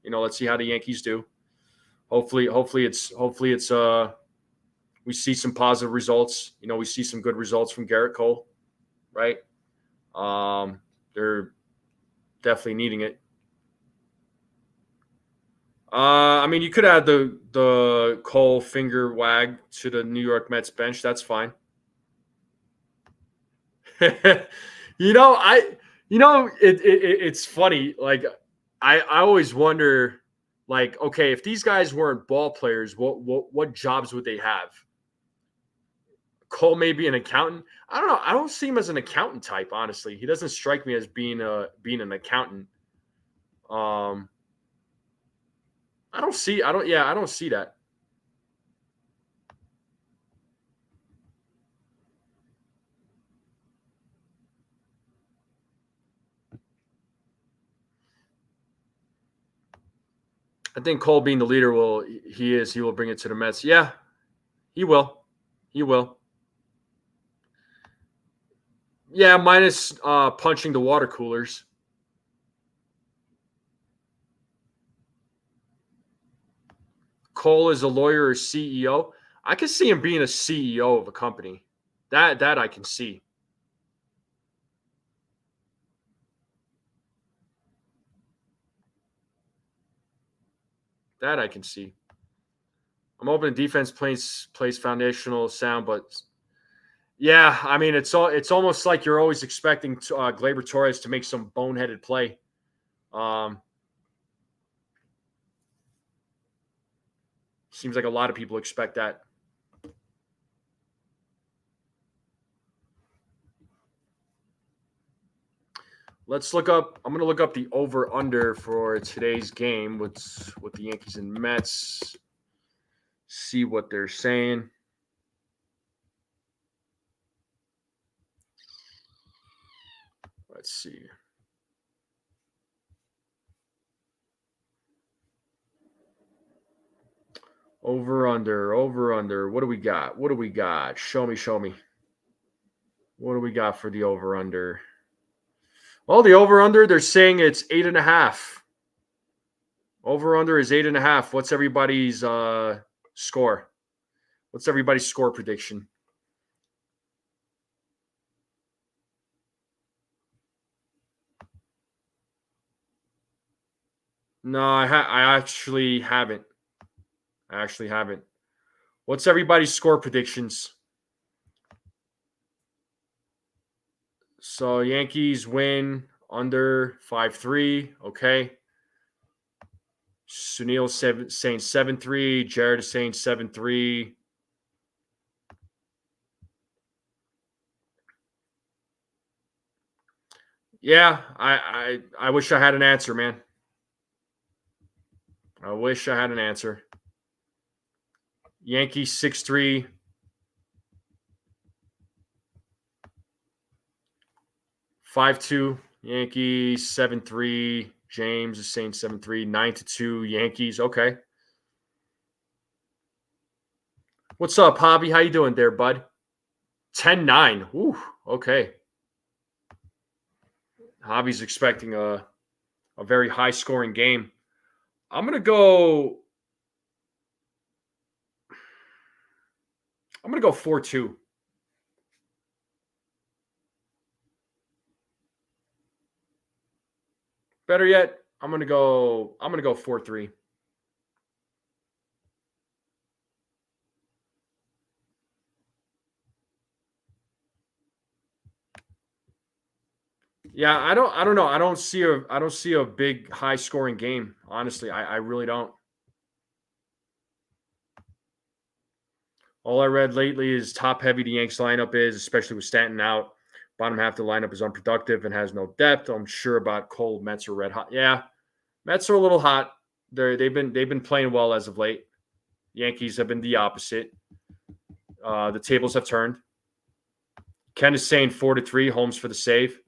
Let's see how the Yankees do. Hopefully it's we see some positive results. We see some good results from Garrett Cole, right? They're definitely needing it. I mean, you could add the Cole finger wag to the New York Mets bench. That's fine. It's funny. Like, I always wonder, like, okay, if these guys weren't ball players, what jobs would they have? Cole may be an accountant. I don't know. I don't see him as an accountant type, honestly. He doesn't strike me as being an accountant. I don't see that. I think Cole being the leader he will bring it to the Mets. Yeah, he will. He will. Yeah, minus punching the water coolers. Cole is a lawyer or CEO. I can see him being a CEO of a company. That I can see. That I can see. I'm hoping defense plays foundational sound, but yeah, I mean it's almost like you're always expecting Gleyber Torres to make some boneheaded play. Seems like a lot of people expect that. Let's look up. I'm going to look up the over under for today's game with the Yankees and Mets. See what they're saying. Let's see. Over under. What do we got? Show me. What do we got for the over under? Well, the over under, they're saying it's 8.5. Over under is 8.5. What's everybody's score? What's everybody's score prediction? No, I actually haven't. What's everybody's score predictions? So Yankees win under 5-3. Okay. Sunil's saying 7-3. Jared is saying 7-3. Yeah, I wish I had an answer, man. I wish I had an answer. Yankees 6-3. 5-2. Yankees 7-3. James is saying 7-3. 9-2. Yankees. Okay. What's up, Hobby? How you doing there, bud? 10-9. Ooh, okay. Hobby's expecting a very high scoring game. I'm gonna go 4-2. Better yet, I'm gonna go 4-3. Yeah, I don't know. I don't see a big high scoring game. Honestly, I really don't. All I read lately is top heavy the Yanks lineup is, especially with Stanton out. Bottom half of the lineup is unproductive and has no depth. I'm sure about cold Mets are red hot. Yeah, Mets are a little hot. They've been playing well as of late. Yankees have been the opposite. The tables have turned. Ken is saying 4-3. Holmes for the save.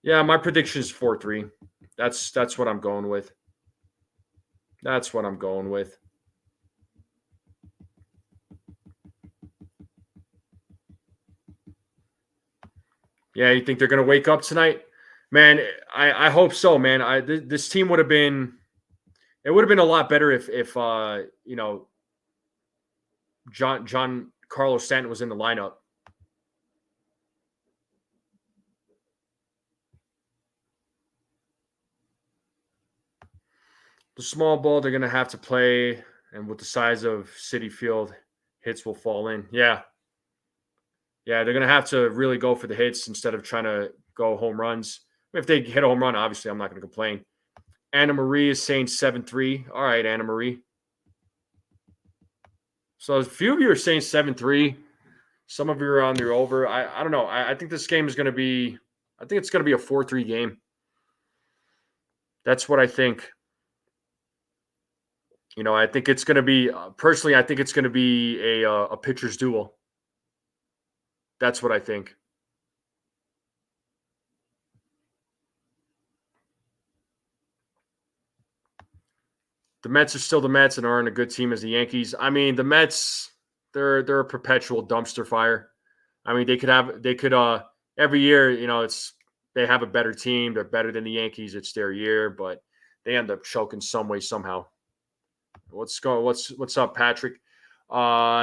Yeah, my prediction is 4-3. That's what I'm going with. That's what I'm going with. Yeah, you think they're going to wake up tonight? Man, I hope so, man. This team would have been a lot better if John Carlos Stanton was in the lineup. The small ball they're going to have to play, and with the size of Citi Field, hits will fall in. Yeah, they're going to have to really go for the hits instead of trying to go home runs. If they hit a home run, obviously I'm not going to complain. Anna Marie is saying 7-3. All right, Anna Marie. So a few of you are saying 7-3. Some of you are on the over. I don't know. I think this game is going to be. I think it's going to be a 4-3 game. That's what I think. I think it's going to be personally. I think it's going to be a pitcher's duel. That's what I think. The Mets are still the Mets and aren't a good team as the Yankees. I mean, the Mets, they're a perpetual dumpster fire. I mean, they could every year, they have a better team. They're better than the Yankees. It's their year, but they end up choking some way somehow. What's up, Patrick?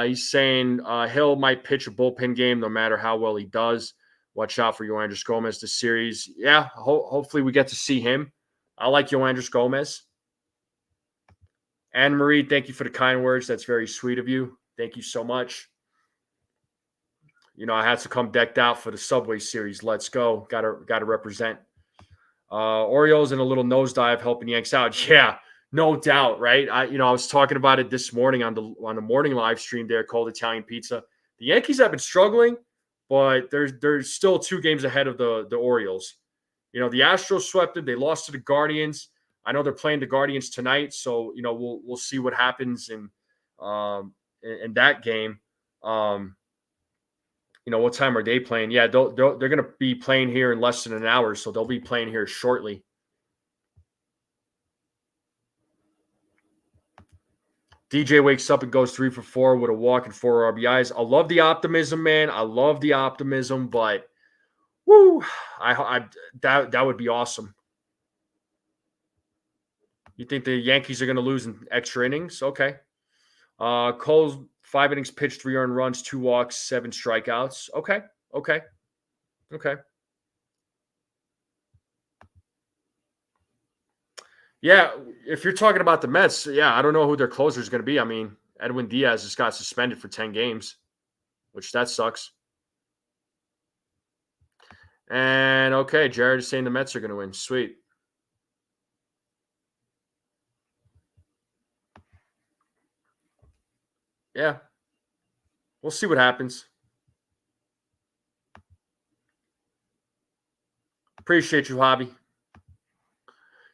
He's saying Hill might pitch a bullpen game no matter how well he does. Watch out for Yoandris Gomez this series. Yeah, hopefully we get to see him. I like Yoandris Gomez. Anne Marie, thank you for the kind words. That's very sweet of you. Thank you so much. I had to come decked out for the Subway Series. Let's go. Gotta represent. Orioles in a little nosedive helping Yanks out. Yeah, no doubt, right? I was talking about it this morning on the morning live stream there called Italian Pizza. The Yankees have been struggling, but there's still 2 games ahead of the Orioles. The Astros swept them. They lost to the Guardians. I know they're playing the Guardians tonight, so we'll see what happens in that game. What time are they playing? Yeah, they're going to be playing here in less than an hour, so they'll be playing here shortly. DJ wakes up and goes 3 for 4 with a walk and 4 RBIs. I love the optimism, man. I love the optimism, but woo, that would be awesome. You think the Yankees are going to lose in extra innings? Okay. Cole's 5 innings pitched, 3 earned runs, 2 walks, 7 strikeouts. Okay. Yeah, if you're talking about the Mets, yeah, I don't know who their closer is going to be. I mean, Edwin Diaz just got suspended for 10 games, which that sucks. And okay, Jared is saying the Mets are going to win. Sweet. Yeah. We'll see what happens. Appreciate you, Hobby.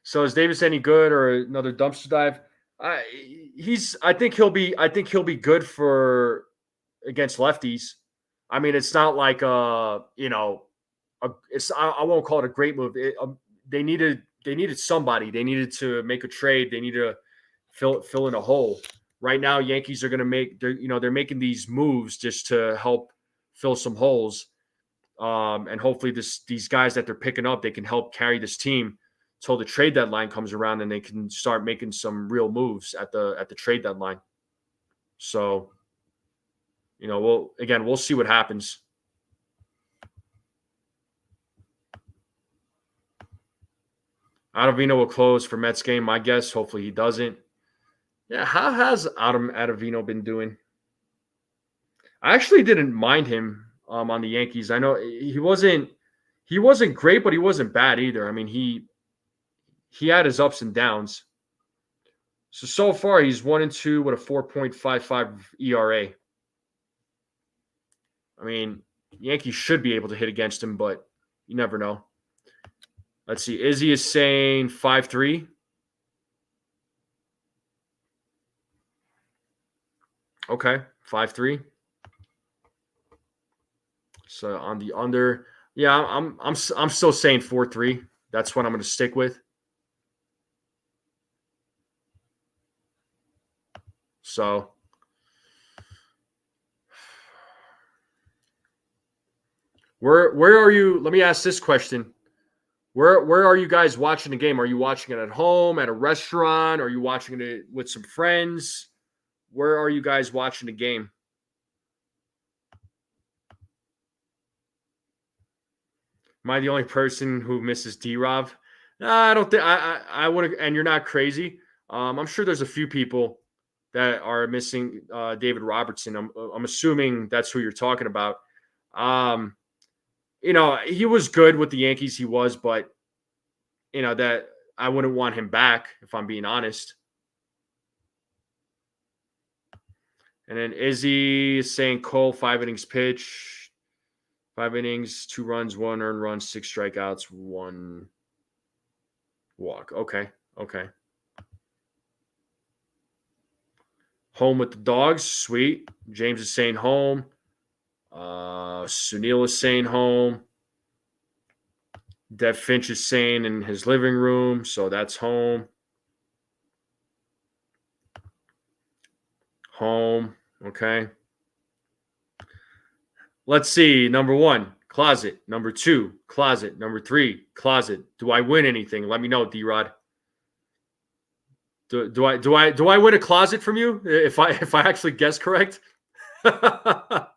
So is Davis any good or another dumpster dive? I think he'll be good for against lefties. I mean, it's not like it's I won't call it a great move. They needed somebody. They needed to make a trade. They need to fill in a hole. Right now, Yankees are going to they're making these moves just to help fill some holes. And hopefully these guys that they're picking up, they can help carry this team till the trade deadline comes around and they can start making some real moves at the trade deadline. So, we'll see what happens. Ottavino will close for Mets game, my guess. Hopefully he doesn't. Yeah, how has Ottavino been doing? I actually didn't mind him on the Yankees. I know he wasn't great, but he wasn't bad either. I mean, he had his ups and downs. So far he's 1-2 with a 4.55 ERA. I mean, Yankees should be able to hit against him, but you never know. Let's see. Izzy is saying 5-3. Okay, 5-3. So on the under, yeah, I'm still saying 4-3. That's what I'm going to stick with. So where are you? Let me ask this question. Where are you guys watching the game? Are you watching it at home, at a restaurant? Are you watching it with some friends? Where are you guys watching the game? Am I the only person who misses D-Rob? I don't think I would. And you're not crazy. I'm sure there's a few people that are missing David Robertson. I'm assuming that's who you're talking about. He was good with the Yankees. He was, but that I wouldn't want him back if I'm being honest. And then Izzy is saying Cole 5 innings pitch, 5 innings, 2 runs, 1 earned run, 6 strikeouts, 1 walk. Okay. Home with the dogs. Sweet. James is saying home. Sunil is saying home. Dev Finch is saying in his living room, so that's home. Home. Okay. Let's see. Number 1, closet. Number 2, closet. Number 3, closet. Do I win anything? Let me know, D-Rod. Do I win a closet from you if I actually guess correct? I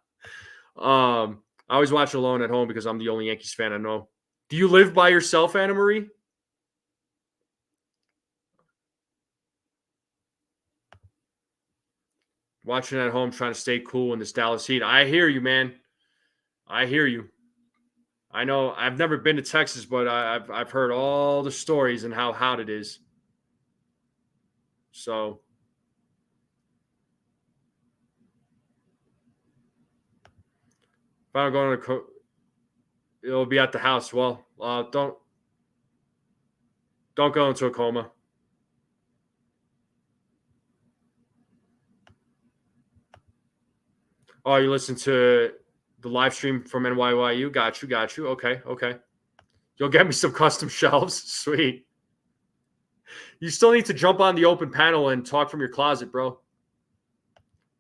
always watch alone at home because I'm the only Yankees fan I know. Do you live by yourself, Anna Marie? Watching at home, trying to stay cool in this Dallas heat. I hear you, man. I hear you. I know I've never been to Texas, but I've heard all the stories and how hot it is. So if I'm going to, it'll be at the house. Well, don't go into a coma. Oh, you listen to the live stream from NYYU? Got you. Okay. You'll get me some custom shelves. Sweet. You still need to jump on the open panel and talk from your closet, bro.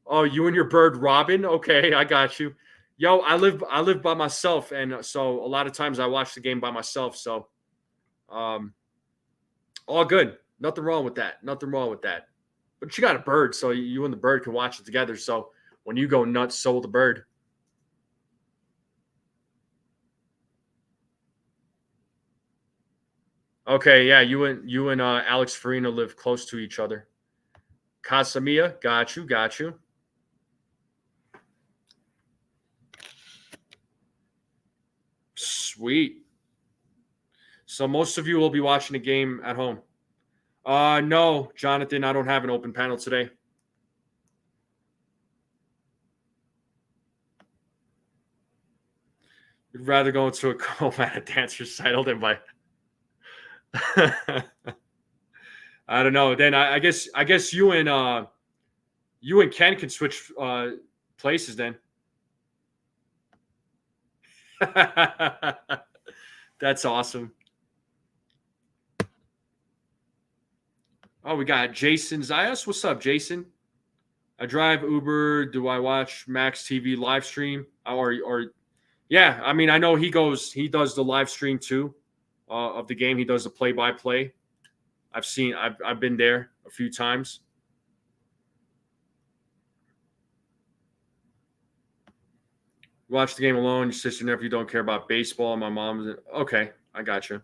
Oh, you and your bird Robin? Okay, I got you. Yo, I live by myself, and so a lot of times I watch the game by myself. So, all good. Nothing wrong with that. But you got a bird, so you and the bird can watch it together. So when you go nuts, so will the bird. Okay, yeah, you and Alex Farina live close to each other. Casamia, got you. Sweet. So most of you will be watching the game at home. No, Jonathan, I don't have an open panel today. You'd rather go into a coma at a dance recital than by. I don't know. Then I guess you and Ken can switch places then. That's awesome. Oh, we got Jason Zayas. What's up, Jason? I drive Uber. Do I watch Max TV live stream? Or yeah, I mean, I know he does the live stream too of the game. He does the play-by-play. I've been there a few times. Watch the game alone. Your sister and nephew don't care about baseball. My mom's okay. I got you.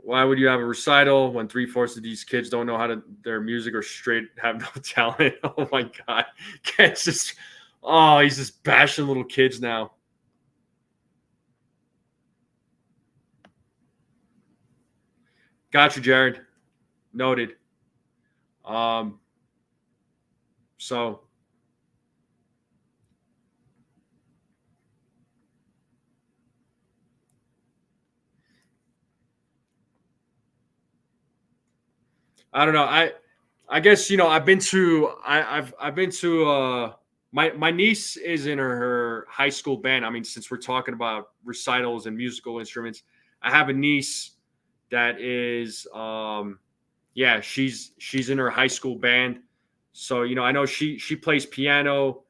Why would you have a recital when 3/4 of these kids don't know their music or straight have no talent? Oh my God. Ken's just, he's just bashing little kids now. Got you, Jared. Noted. So I don't know. I guess I've been to my niece is in her high school band. I mean, since we're talking about recitals and musical instruments, I have a niece that is she's in her high school band. So I know she plays piano,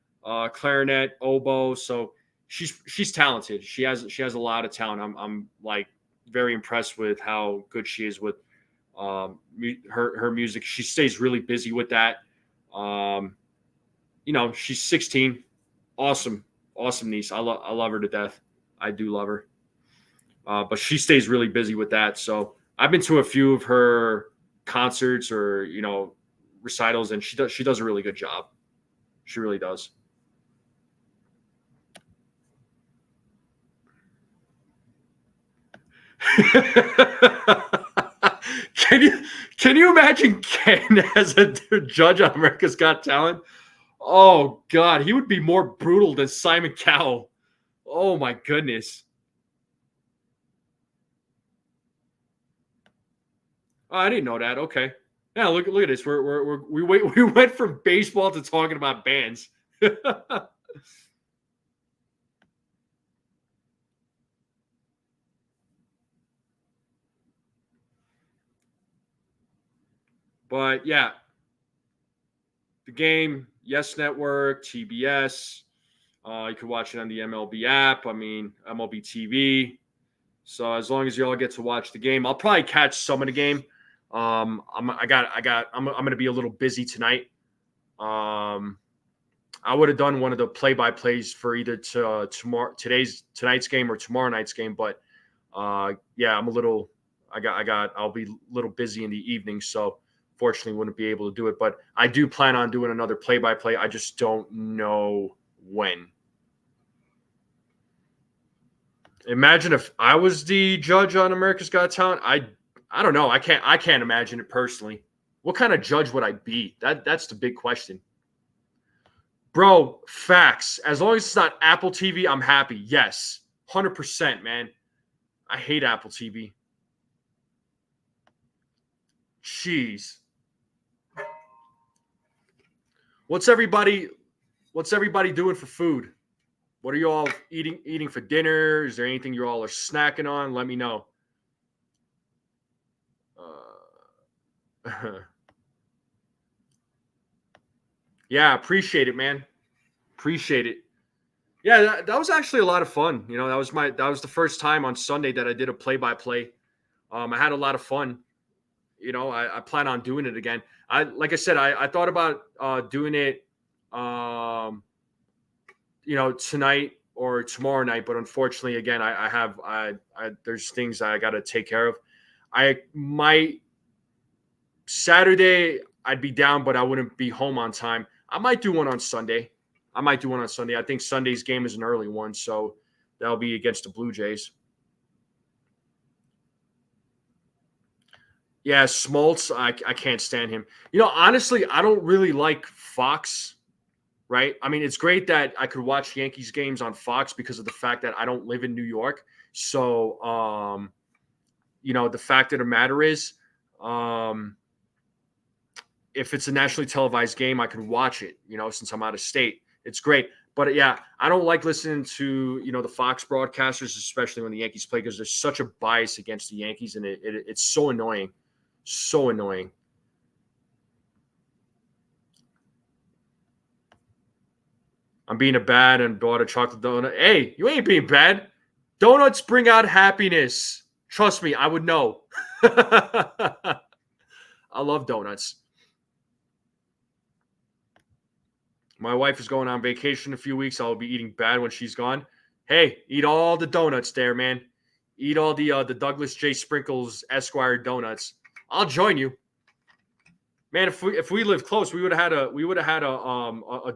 clarinet, oboe. So she's talented. She has a lot of talent. I'm like very impressed with how good she is with her music. She stays really busy with that. She's 16. Awesome niece. I love her to death. I do love her. But she stays really busy with that. So I've been to a few of her concerts or recitals, and she does a really good job. She really does. Can you imagine Ken as a judge on America's Got Talent? Oh God, he would be more brutal than Simon Cowell. Oh my goodness. Oh, I didn't know that. Okay. Yeah, look at this. We went from baseball to talking about bands. But yeah, the game, Yes Network, TBS. You can watch it on the MLB app. I mean, MLB TV. So as long as you all get to watch the game, I'll probably catch some of the game. I'm going to be a little busy tonight. I would have done one of the play-by-plays for either tonight's game or tomorrow night's game, but yeah, I'll be a little busy in the evening, so fortunately wouldn't be able to do it. But I do plan on doing another play-by-play. I just don't know when. Imagine if I was the judge on America's Got Talent. I don't know. I can't imagine it personally. What kind of judge would I be? That's the big question. Bro, facts. As long as it's not Apple TV, I'm happy. Yes. 100%, man. I hate Apple TV. Jeez. What's everybody doing for food? What are you all eating for dinner? Is there anything you all are snacking on? Let me know. Yeah, appreciate it, man. Appreciate it. Yeah, that was actually a lot of fun. You know, that was the first time on Sunday that I did a play-by-play. I had a lot of fun. You know, I plan on doing it again. Like I said, I thought about doing it, you know, tonight or tomorrow night, but unfortunately, again, there's things I got to take care of. I might Saturday I'd be down, but I wouldn't be home on time. I might do one on Sunday. I think Sunday's game is an early one, so that'll be against the Blue Jays. Yeah, Smoltz, I can't stand him. You know, honestly, I don't really like Fox, right? I mean, it's great that I could watch Yankees games on Fox because of the fact that I don't live in New York. So, you know, the fact of the matter is, if it's a nationally televised game, I can watch it, you know, since I'm out of state. It's great. But yeah, I don't like listening to, you know, the Fox broadcasters, especially when the Yankees play, because there's such a bias against the Yankees, and it's so annoying. So annoying. I'm being a bad and bought a chocolate donut. Hey, you ain't being bad. Donuts bring out happiness. Trust me, I would know. I love donuts. My wife is going on vacation in a few weeks. I'll be eating bad when she's gone. Hey, eat all the donuts there, man. Eat all the Douglas J. Sprinkles Esquire donuts. I'll join you, man. If we lived close, we would have had a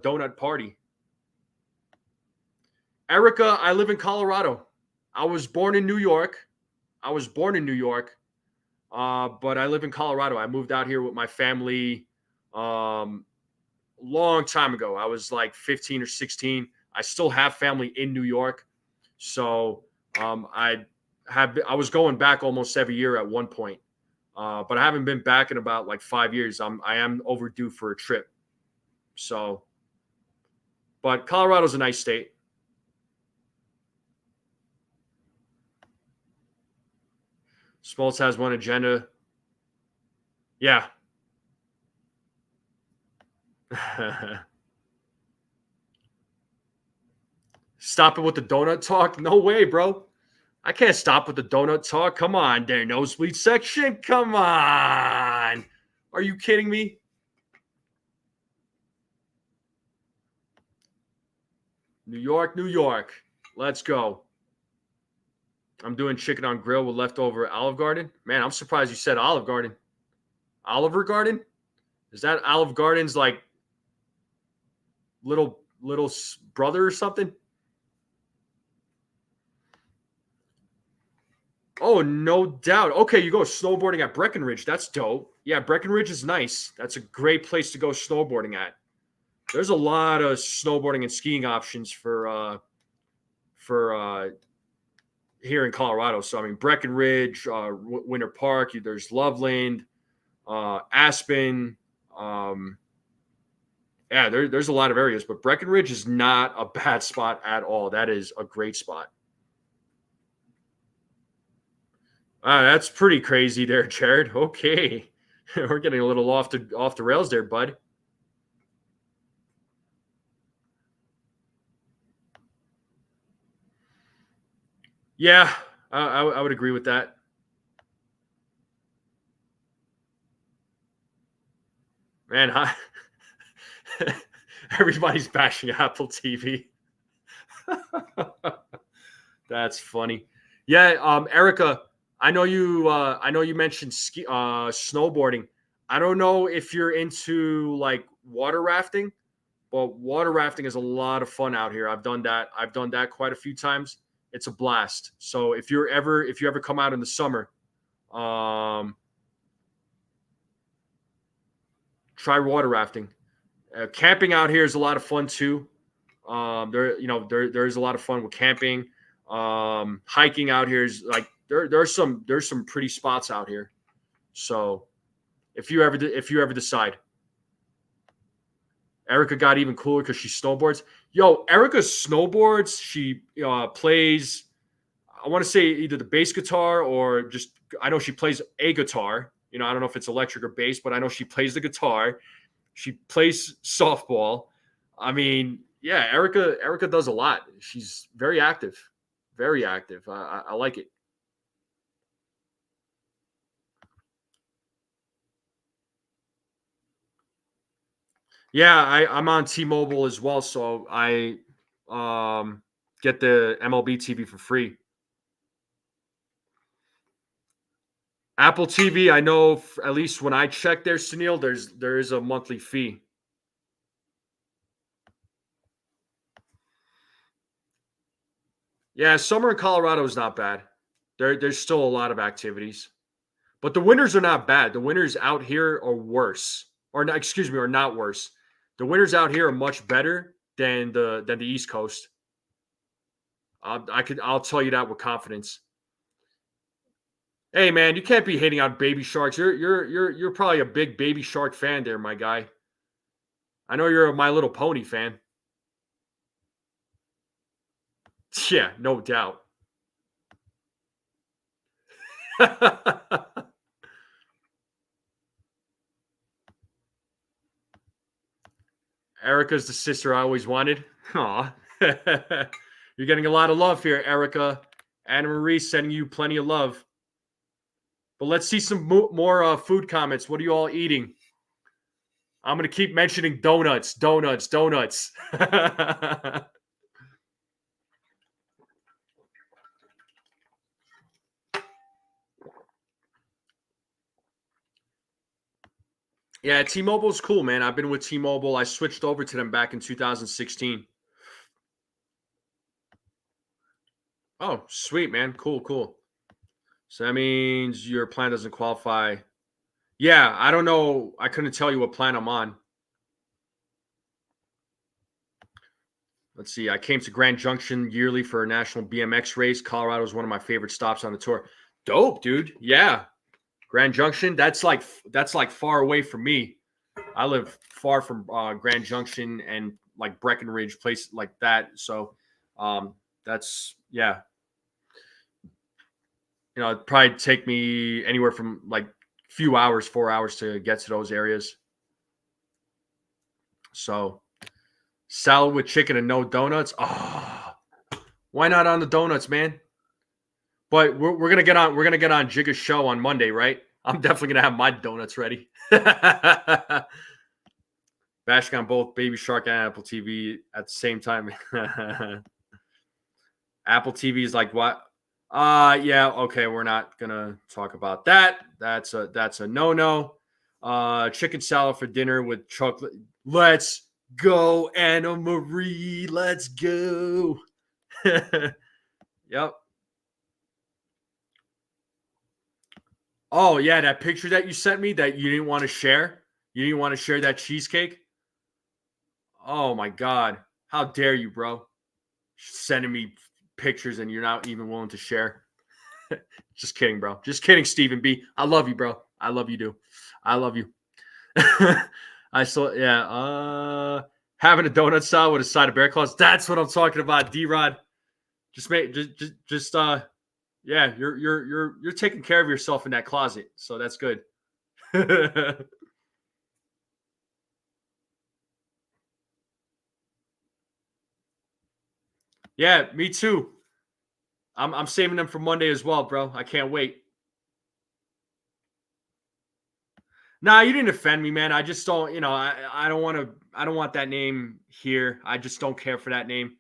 donut party. Erica, I live in Colorado. I was born in New York. But I live in Colorado. I moved out here with my family long time ago. I was like 15 or 16. I still have family in New York. So I was going back almost every year at one point. But I haven't been back in about like 5 years. I am overdue for a trip. So, but Colorado's a nice state. Smoltz has one agenda. Yeah. Stop it with the donut talk? No way, bro. I can't stop with the donut talk. Come on, there, nosebleed section. Come on. Are you kidding me? New York, New York. Let's go. I'm doing chicken on grill with leftover Olive Garden. Man, I'm surprised you said Olive Garden. Oliver Garden? Is that Olive Garden's like little brother or something? Oh, no doubt. Okay, you go snowboarding at Breckenridge. That's dope. Yeah, Breckenridge is nice. That's a great place to go snowboarding at. There's a lot of snowboarding and skiing options for here in Colorado. So I mean, Breckenridge, Winter Park. There's Loveland. Aspen. Yeah, there's a lot of areas, but Breckenridge is not a bad spot at all. That is a great spot. That's pretty crazy there, Jared. Okay. We're getting a little off the rails there, bud. Yeah, I would agree with that. Man, everybody's bashing Apple TV. That's funny. Yeah, Erica, I know you. I know you mentioned snowboarding. I don't know if you're into like water rafting, but water rafting is a lot of fun out here. I've done that. I've done that quite a few times. It's a blast. So if you ever come out in the summer, um, try water rafting. Camping out here is a lot of fun too. There's a lot of fun with camping. Hiking out here is like there's some pretty spots out here. So if you ever decide, Erica got even cooler because she snowboards. Yo, Erica snowboards. She plays. I want to say either the bass guitar or just. I know she plays a guitar. I don't know if it's electric or bass, but I know she plays the guitar. She plays softball. I mean, yeah, Erica does a lot. She's very active, very active. I like it. Yeah, I'm on T-Mobile as well, so I get the MLB TV for free. Apple TV, I know at least when I check there, Sunil, there is a monthly fee. Yeah, summer in Colorado is not bad. There's still a lot of activities, but the winters are not bad. The winters out here are worse, or not, excuse me, are not worse. The winters out here are much better than the East Coast. I'll tell you that with confidence. Hey man, you can't be hating on baby sharks. You're probably a big baby shark fan there, my guy. I know you're a My Little Pony fan. Yeah, no doubt. Erica's the sister I always wanted. Aw. You're getting a lot of love here, Erica. Anna Marie sending you plenty of love. But let's see some more food comments. What are you all eating? I'm going to keep mentioning donuts, donuts, donuts. Yeah, T-Mobile's cool, man. I've been with T-Mobile. I switched over to them back in 2016. Oh, sweet, man. Cool, cool. So that means your plan doesn't qualify. Yeah, I don't know. I couldn't tell you what plan I'm on. Let's see. I came to Grand Junction yearly for a national BMX race. Colorado is one of my favorite stops on the tour. Dope, dude. Yeah. Grand Junction, that's like far away from me. I live far from Grand Junction and like Breckenridge, place like that. So that's yeah. It'd probably take me anywhere from like few hours, 4 hours to get to those areas. So salad with chicken and no donuts. Oh, why not on the donuts, man? But we're gonna get on. We're gonna get on Jigga's show on Monday, right? I'm definitely gonna have my donuts ready. Bashing on both Baby Shark and Apple TV at the same time. Apple TV is like what? Yeah, okay, we're not gonna talk about that. That's a no-no. Chicken salad for dinner with chocolate. Let's go, Anna Marie. Let's go. Yep. Oh yeah, that picture that you sent me that you didn't want to share. You didn't want to share that cheesecake. Oh my god, how dare you, bro? Sending me pictures and you're not even willing to share. Just kidding, bro. Just kidding, Stephen B. I love you, bro. I love you, do. I love you. I saw, yeah. Having a donut style with a side of bear claws. That's what I'm talking about, D-Rod. Yeah, you're taking care of yourself in that closet, so that's good. Yeah, me too. I'm saving them for Monday as well, bro. I can't wait. Nah, you didn't offend me, man. I just don't, I don't want to. I don't want that name here. I just don't care for that name.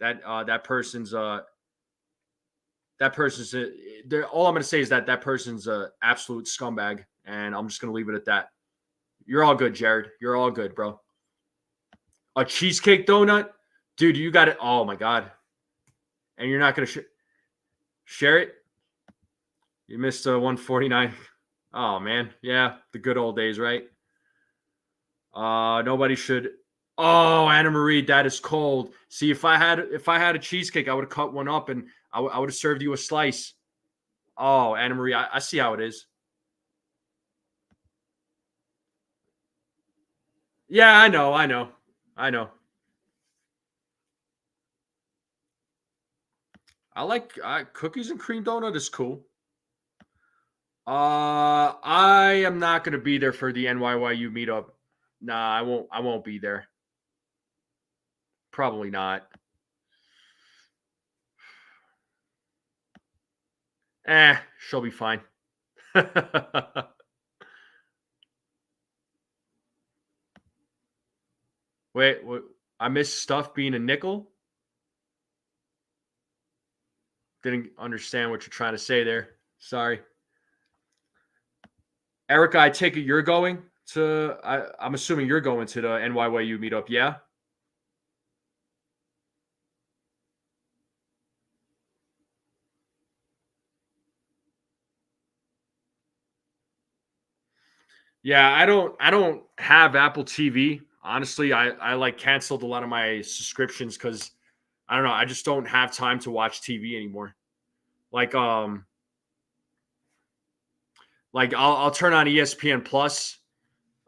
That person's all I'm going to say is that person's a absolute scumbag, and I'm just going to leave it at that. You're all good, Jared. You're all good, bro. A cheesecake donut, dude. You got it. Oh my god. And you're not going to share it. You missed 149. Oh man, yeah, the good old days, right? Nobody should. Oh, Anna Marie, that is cold. See, if I had a cheesecake, I would have cut one up and I would have served you a slice. Oh, Anna Marie, I see how it is. Yeah, I know. I like cookies and cream donut is cool. I am not going to be there for the NYYU meetup. Nah, I won't. I won't be there. Probably not. She'll be fine. Wait, what? I missed stuff being a nickel. Didn't understand what you're trying to say there. Sorry. Erica, I take it you're going to. I'm assuming you're going to the NYYU meetup. Yeah. Yeah, I don't have Apple TV. Honestly, I like canceled a lot of my subscriptions because I don't know, I just don't have time to watch TV anymore. Like I'll turn on ESPN Plus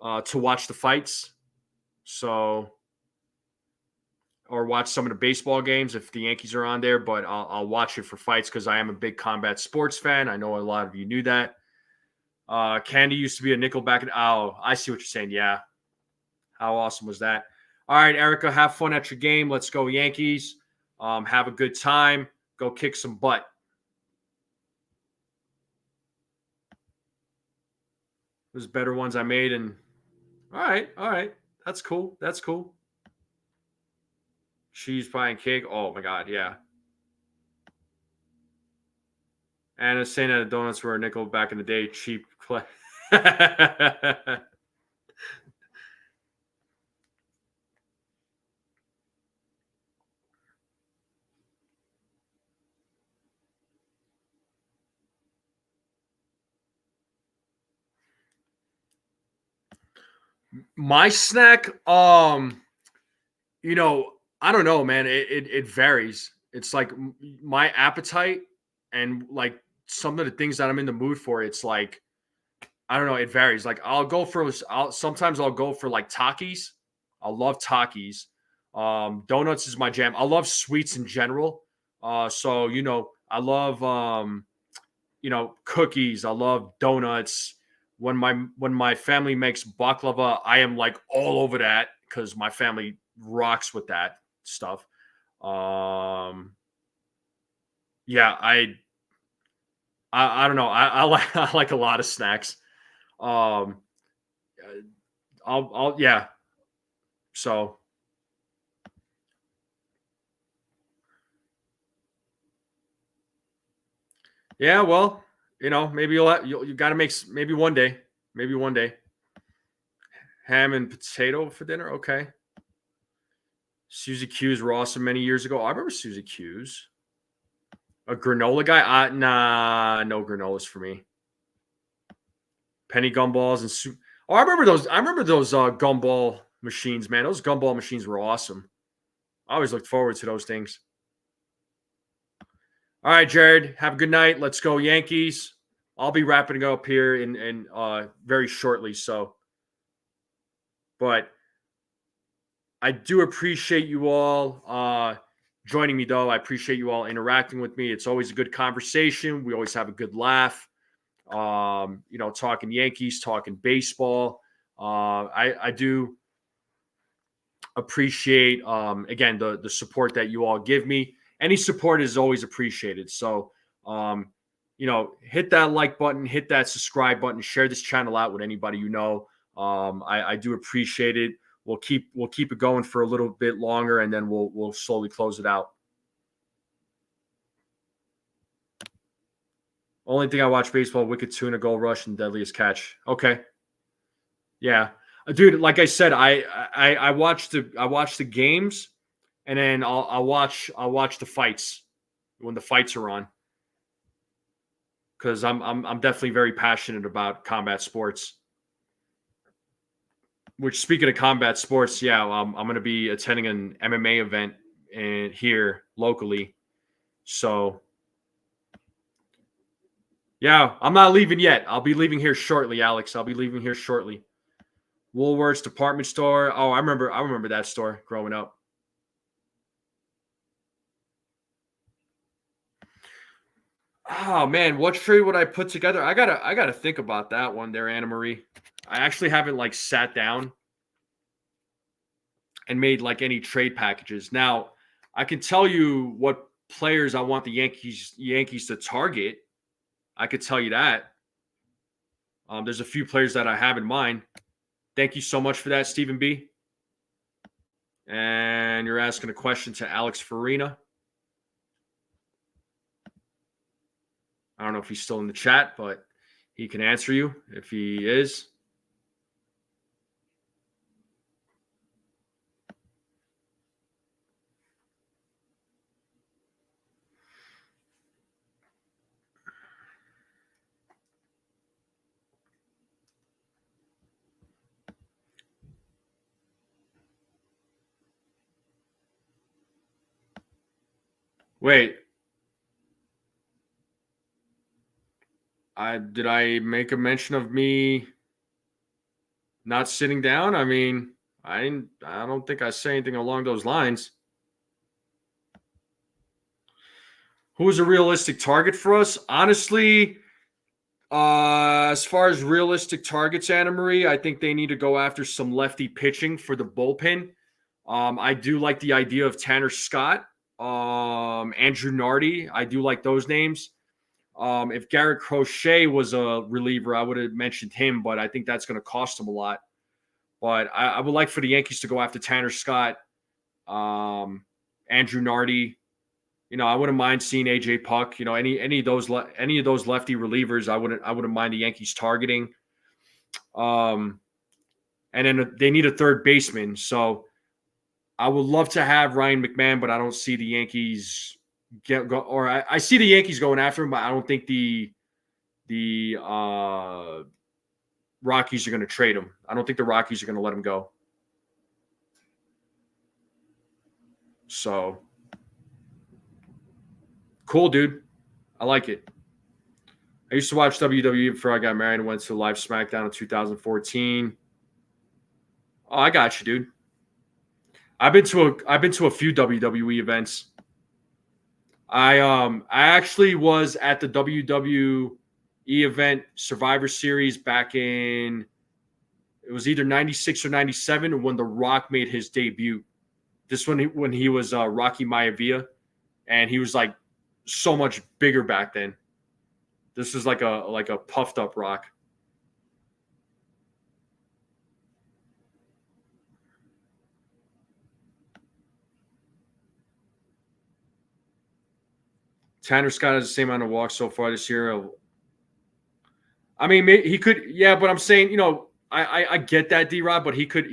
to watch the fights. So or watch some of the baseball games if the Yankees are on there, but I'll watch it for fights because I am a big combat sports fan. I know a lot of you knew that. Candy used to be a nickel back in. Oh, I see what you're saying. Yeah. How awesome was that? All right, Erica, have fun at your game. Let's go, Yankees. Have a good time. Go kick some butt. There's better ones I made. And all right. That's cool. That's cool. Cheese pie and cake. Oh my god, yeah. Anna saying that donuts were a nickel back in the day. Cheap. My snack, I don't know, man. It varies. It's like my appetite and like some of the things that I'm in the mood for. It's like I don't know. It varies. Like sometimes I'll go for like Takis. I love Takis. Donuts is my jam. I love sweets in general. So I love cookies. I love donuts. When my family makes baklava, I am like all over that because my family rocks with that stuff. Yeah, I don't know. I like I like a lot of snacks. Um, I'll yeah. So yeah, well, maybe you got to make maybe one day, ham and potato for dinner. Okay. Susie Q's were awesome many years ago. I remember Susie Q's. A granola guy? Nah, no granolas for me. Penny gumballs and soup. Oh, I remember those. Gumball machines, man. Those gumball machines were awesome. I always looked forward to those things. All right, Jared. Have a good night. Let's go, Yankees. I'll be wrapping it up here in very shortly. So, but I do appreciate you all joining me, though. I appreciate you all interacting with me. It's always a good conversation. We always have a good laugh. Talking Yankees, talking baseball. I do appreciate, again, the support that you all give me. Any support is always appreciated. So, hit that like button, hit that subscribe button, share this channel out with anybody you know. I do appreciate it. We'll keep it going for a little bit longer, and then we'll slowly close it out. Only thing I watch baseball: Wicked Tuna, Gold Rush, and Deadliest Catch. Okay, yeah, dude. Like I said, I watch the games, and then I'll watch the fights when the fights are on, because I'm definitely very passionate about combat sports. Which, speaking of combat sports, yeah, I'm going to be attending an MMA event here locally. So, yeah, I'm not leaving yet. I'll be leaving here shortly, Alex. I'll be leaving here shortly. Woolworths department store. Oh, I remember that store growing up. Oh man, what trade would I put together? I gotta think about that one there, Anna Marie. I actually haven't sat down and made any trade packages. Now, I can tell you what players I want the Yankees to target. I could tell you that. There's a few players that I have in mind. Thank you so much for that, Stephen B. And you're asking a question to Alex Farina. I don't know if he's still in the chat, but he can answer you if he is. Wait. Did I make a mention of me not sitting down? I mean, I don't think I say anything along those lines. Who is a realistic target for us? Honestly, as far as realistic targets, Anna Marie, I think they need to go after some lefty pitching for the bullpen. I do like the idea of Tanner Scott, Andrew Nardi. I do like those names. If Garrett Crochet was a reliever, I would have mentioned him, but I think that's going to cost him a lot. But I would like for the Yankees to go after Tanner Scott, Andrew Nardi. I wouldn't mind seeing AJ Puck. Any of those lefty relievers, I wouldn't mind the Yankees targeting. And then they need a third baseman, so I would love to have Ryan McMahon, but I don't see the Yankees I see the Yankees going after him, but I don't think the Rockies are going to trade him. I don't think the Rockies are going to let him go. So, cool, dude. I like it. I used to watch WWE before I got married and went to live SmackDown in 2014. Oh, I got you, dude. I've been to a few WWE events. I actually was at the WWE event Survivor Series back in, it was either 96 or 97 when The Rock made his debut. This one when he was Rocky Maivia, and he was so much bigger back then. This is like a puffed up Rock. Tanner Scott has the same amount of walks so far this year. I mean, he could, yeah, but I'm saying, I get that, D-Rob, but he could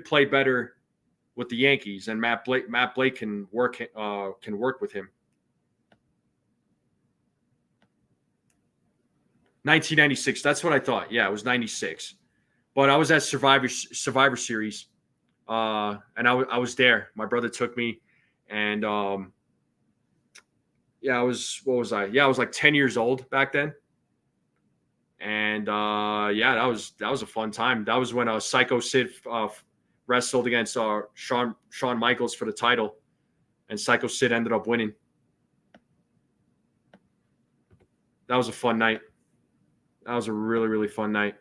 play better with the Yankees, and Matt Blake can work with him. 1996. That's what I thought. Yeah, it was 96. But I was at Survivor Series, and I was there. My brother took me, and Yeah, what was I? Yeah, I was like 10 years old back then. And yeah, that was a fun time. That was when Psycho Sid wrestled against Shawn Michaels for the title, and Psycho Sid ended up winning. That was a fun night. That was a really, really fun night.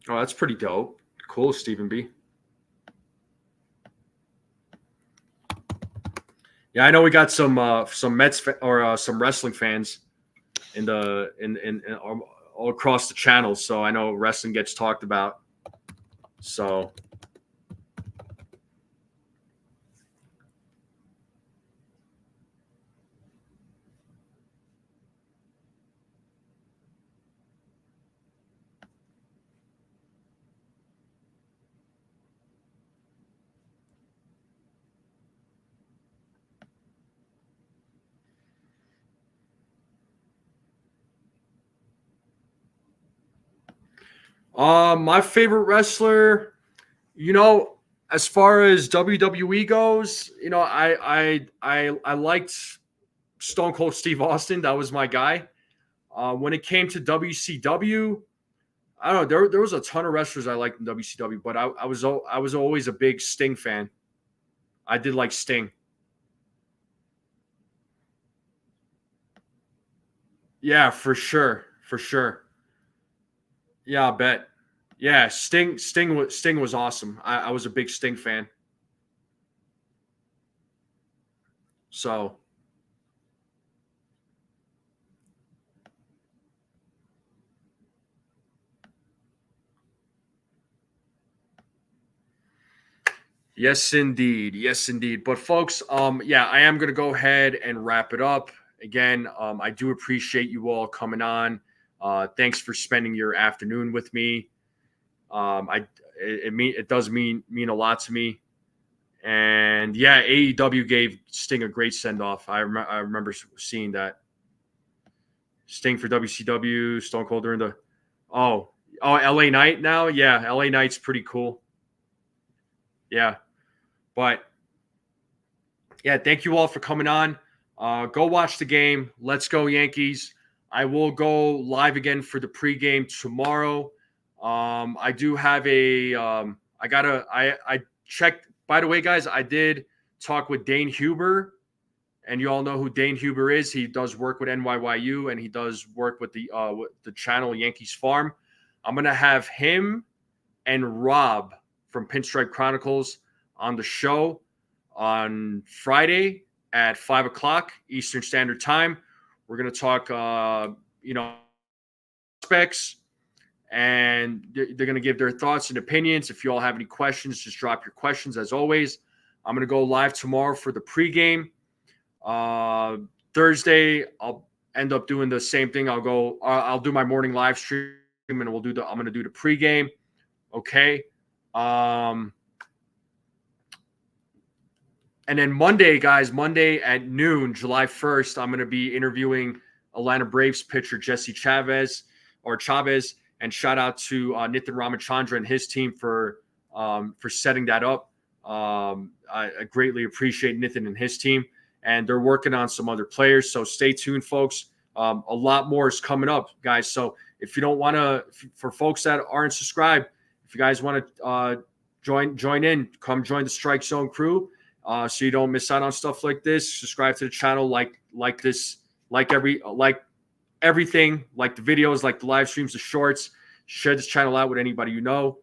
Oh, that's pretty dope. Cool, Stephen B. Yeah, I know we got some Mets or some wrestling fans in the in all across the channels. So I know wrestling gets talked about. So my favorite wrestler, you know, as far as WWE goes, you know, I liked Stone Cold Steve Austin. That was my guy. When it came to WCW, I don't know. There was a ton of wrestlers I liked in WCW, but I was always a big Sting fan. I did like Sting. Yeah, for sure. Yeah, I bet. Yeah, Sting was awesome. I was a big Sting fan. So yes, indeed. Yes, indeed. But folks, yeah, I am gonna go ahead and wrap it up. Again, I do appreciate you all coming on. Thanks for spending your afternoon with me. I it does mean a lot to me. And yeah, AEW gave Sting a great send off. I remember seeing that. Sting for WCW, Stone Cold during the LA Knight now. Yeah, LA Knight's pretty cool. Yeah, but yeah, thank you all for coming on. Go watch the game. Let's go Yankees. I will go live again for the pregame tomorrow. I do have I checked. By the way, guys, I did talk with Dane Huber, and you all know who Dane Huber is. He does work with NYYU, and he does work with the channel Yankees Farm. I'm gonna have him and Rob from Pinstripe Chronicles on the show on Friday at 5 o'clock Eastern Standard Time. We're going to talk, prospects, and they're going to give their thoughts and opinions. If you all have any questions, just drop your questions as always. I'm going to go live tomorrow for the pregame. Thursday, I'll end up doing the same thing. I'll do my morning live stream, and I'm going to do the pregame. Okay. And then Monday, guys, Monday at noon, July 1st, I'm going to be interviewing Atlanta Braves pitcher Jesse Chavez. And shout out to Nitin Ramachandra and his team for setting that up. I greatly appreciate Nitin and his team. And they're working on some other players. So stay tuned, folks. A lot more is coming up, guys. So if you don't want to, for folks that aren't subscribed, if you guys want to join in, come join the Strike Zone crew. So you don't miss out on stuff like this. Subscribe to the channel, like everything, like the videos, like the live streams, the shorts. Share this channel out with anybody you know.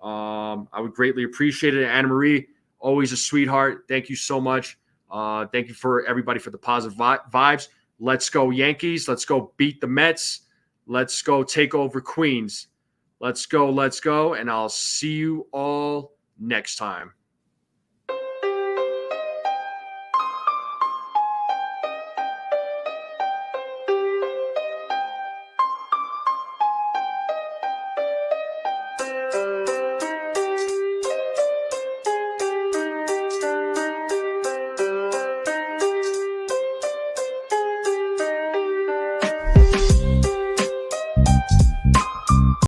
I would greatly appreciate it. Anna Marie, always a sweetheart. Thank you so much. Thank you for everybody for the positive vibes. Let's go Yankees. Let's go beat the Mets. Let's go take over Queens. Let's go. And I'll see you all next time.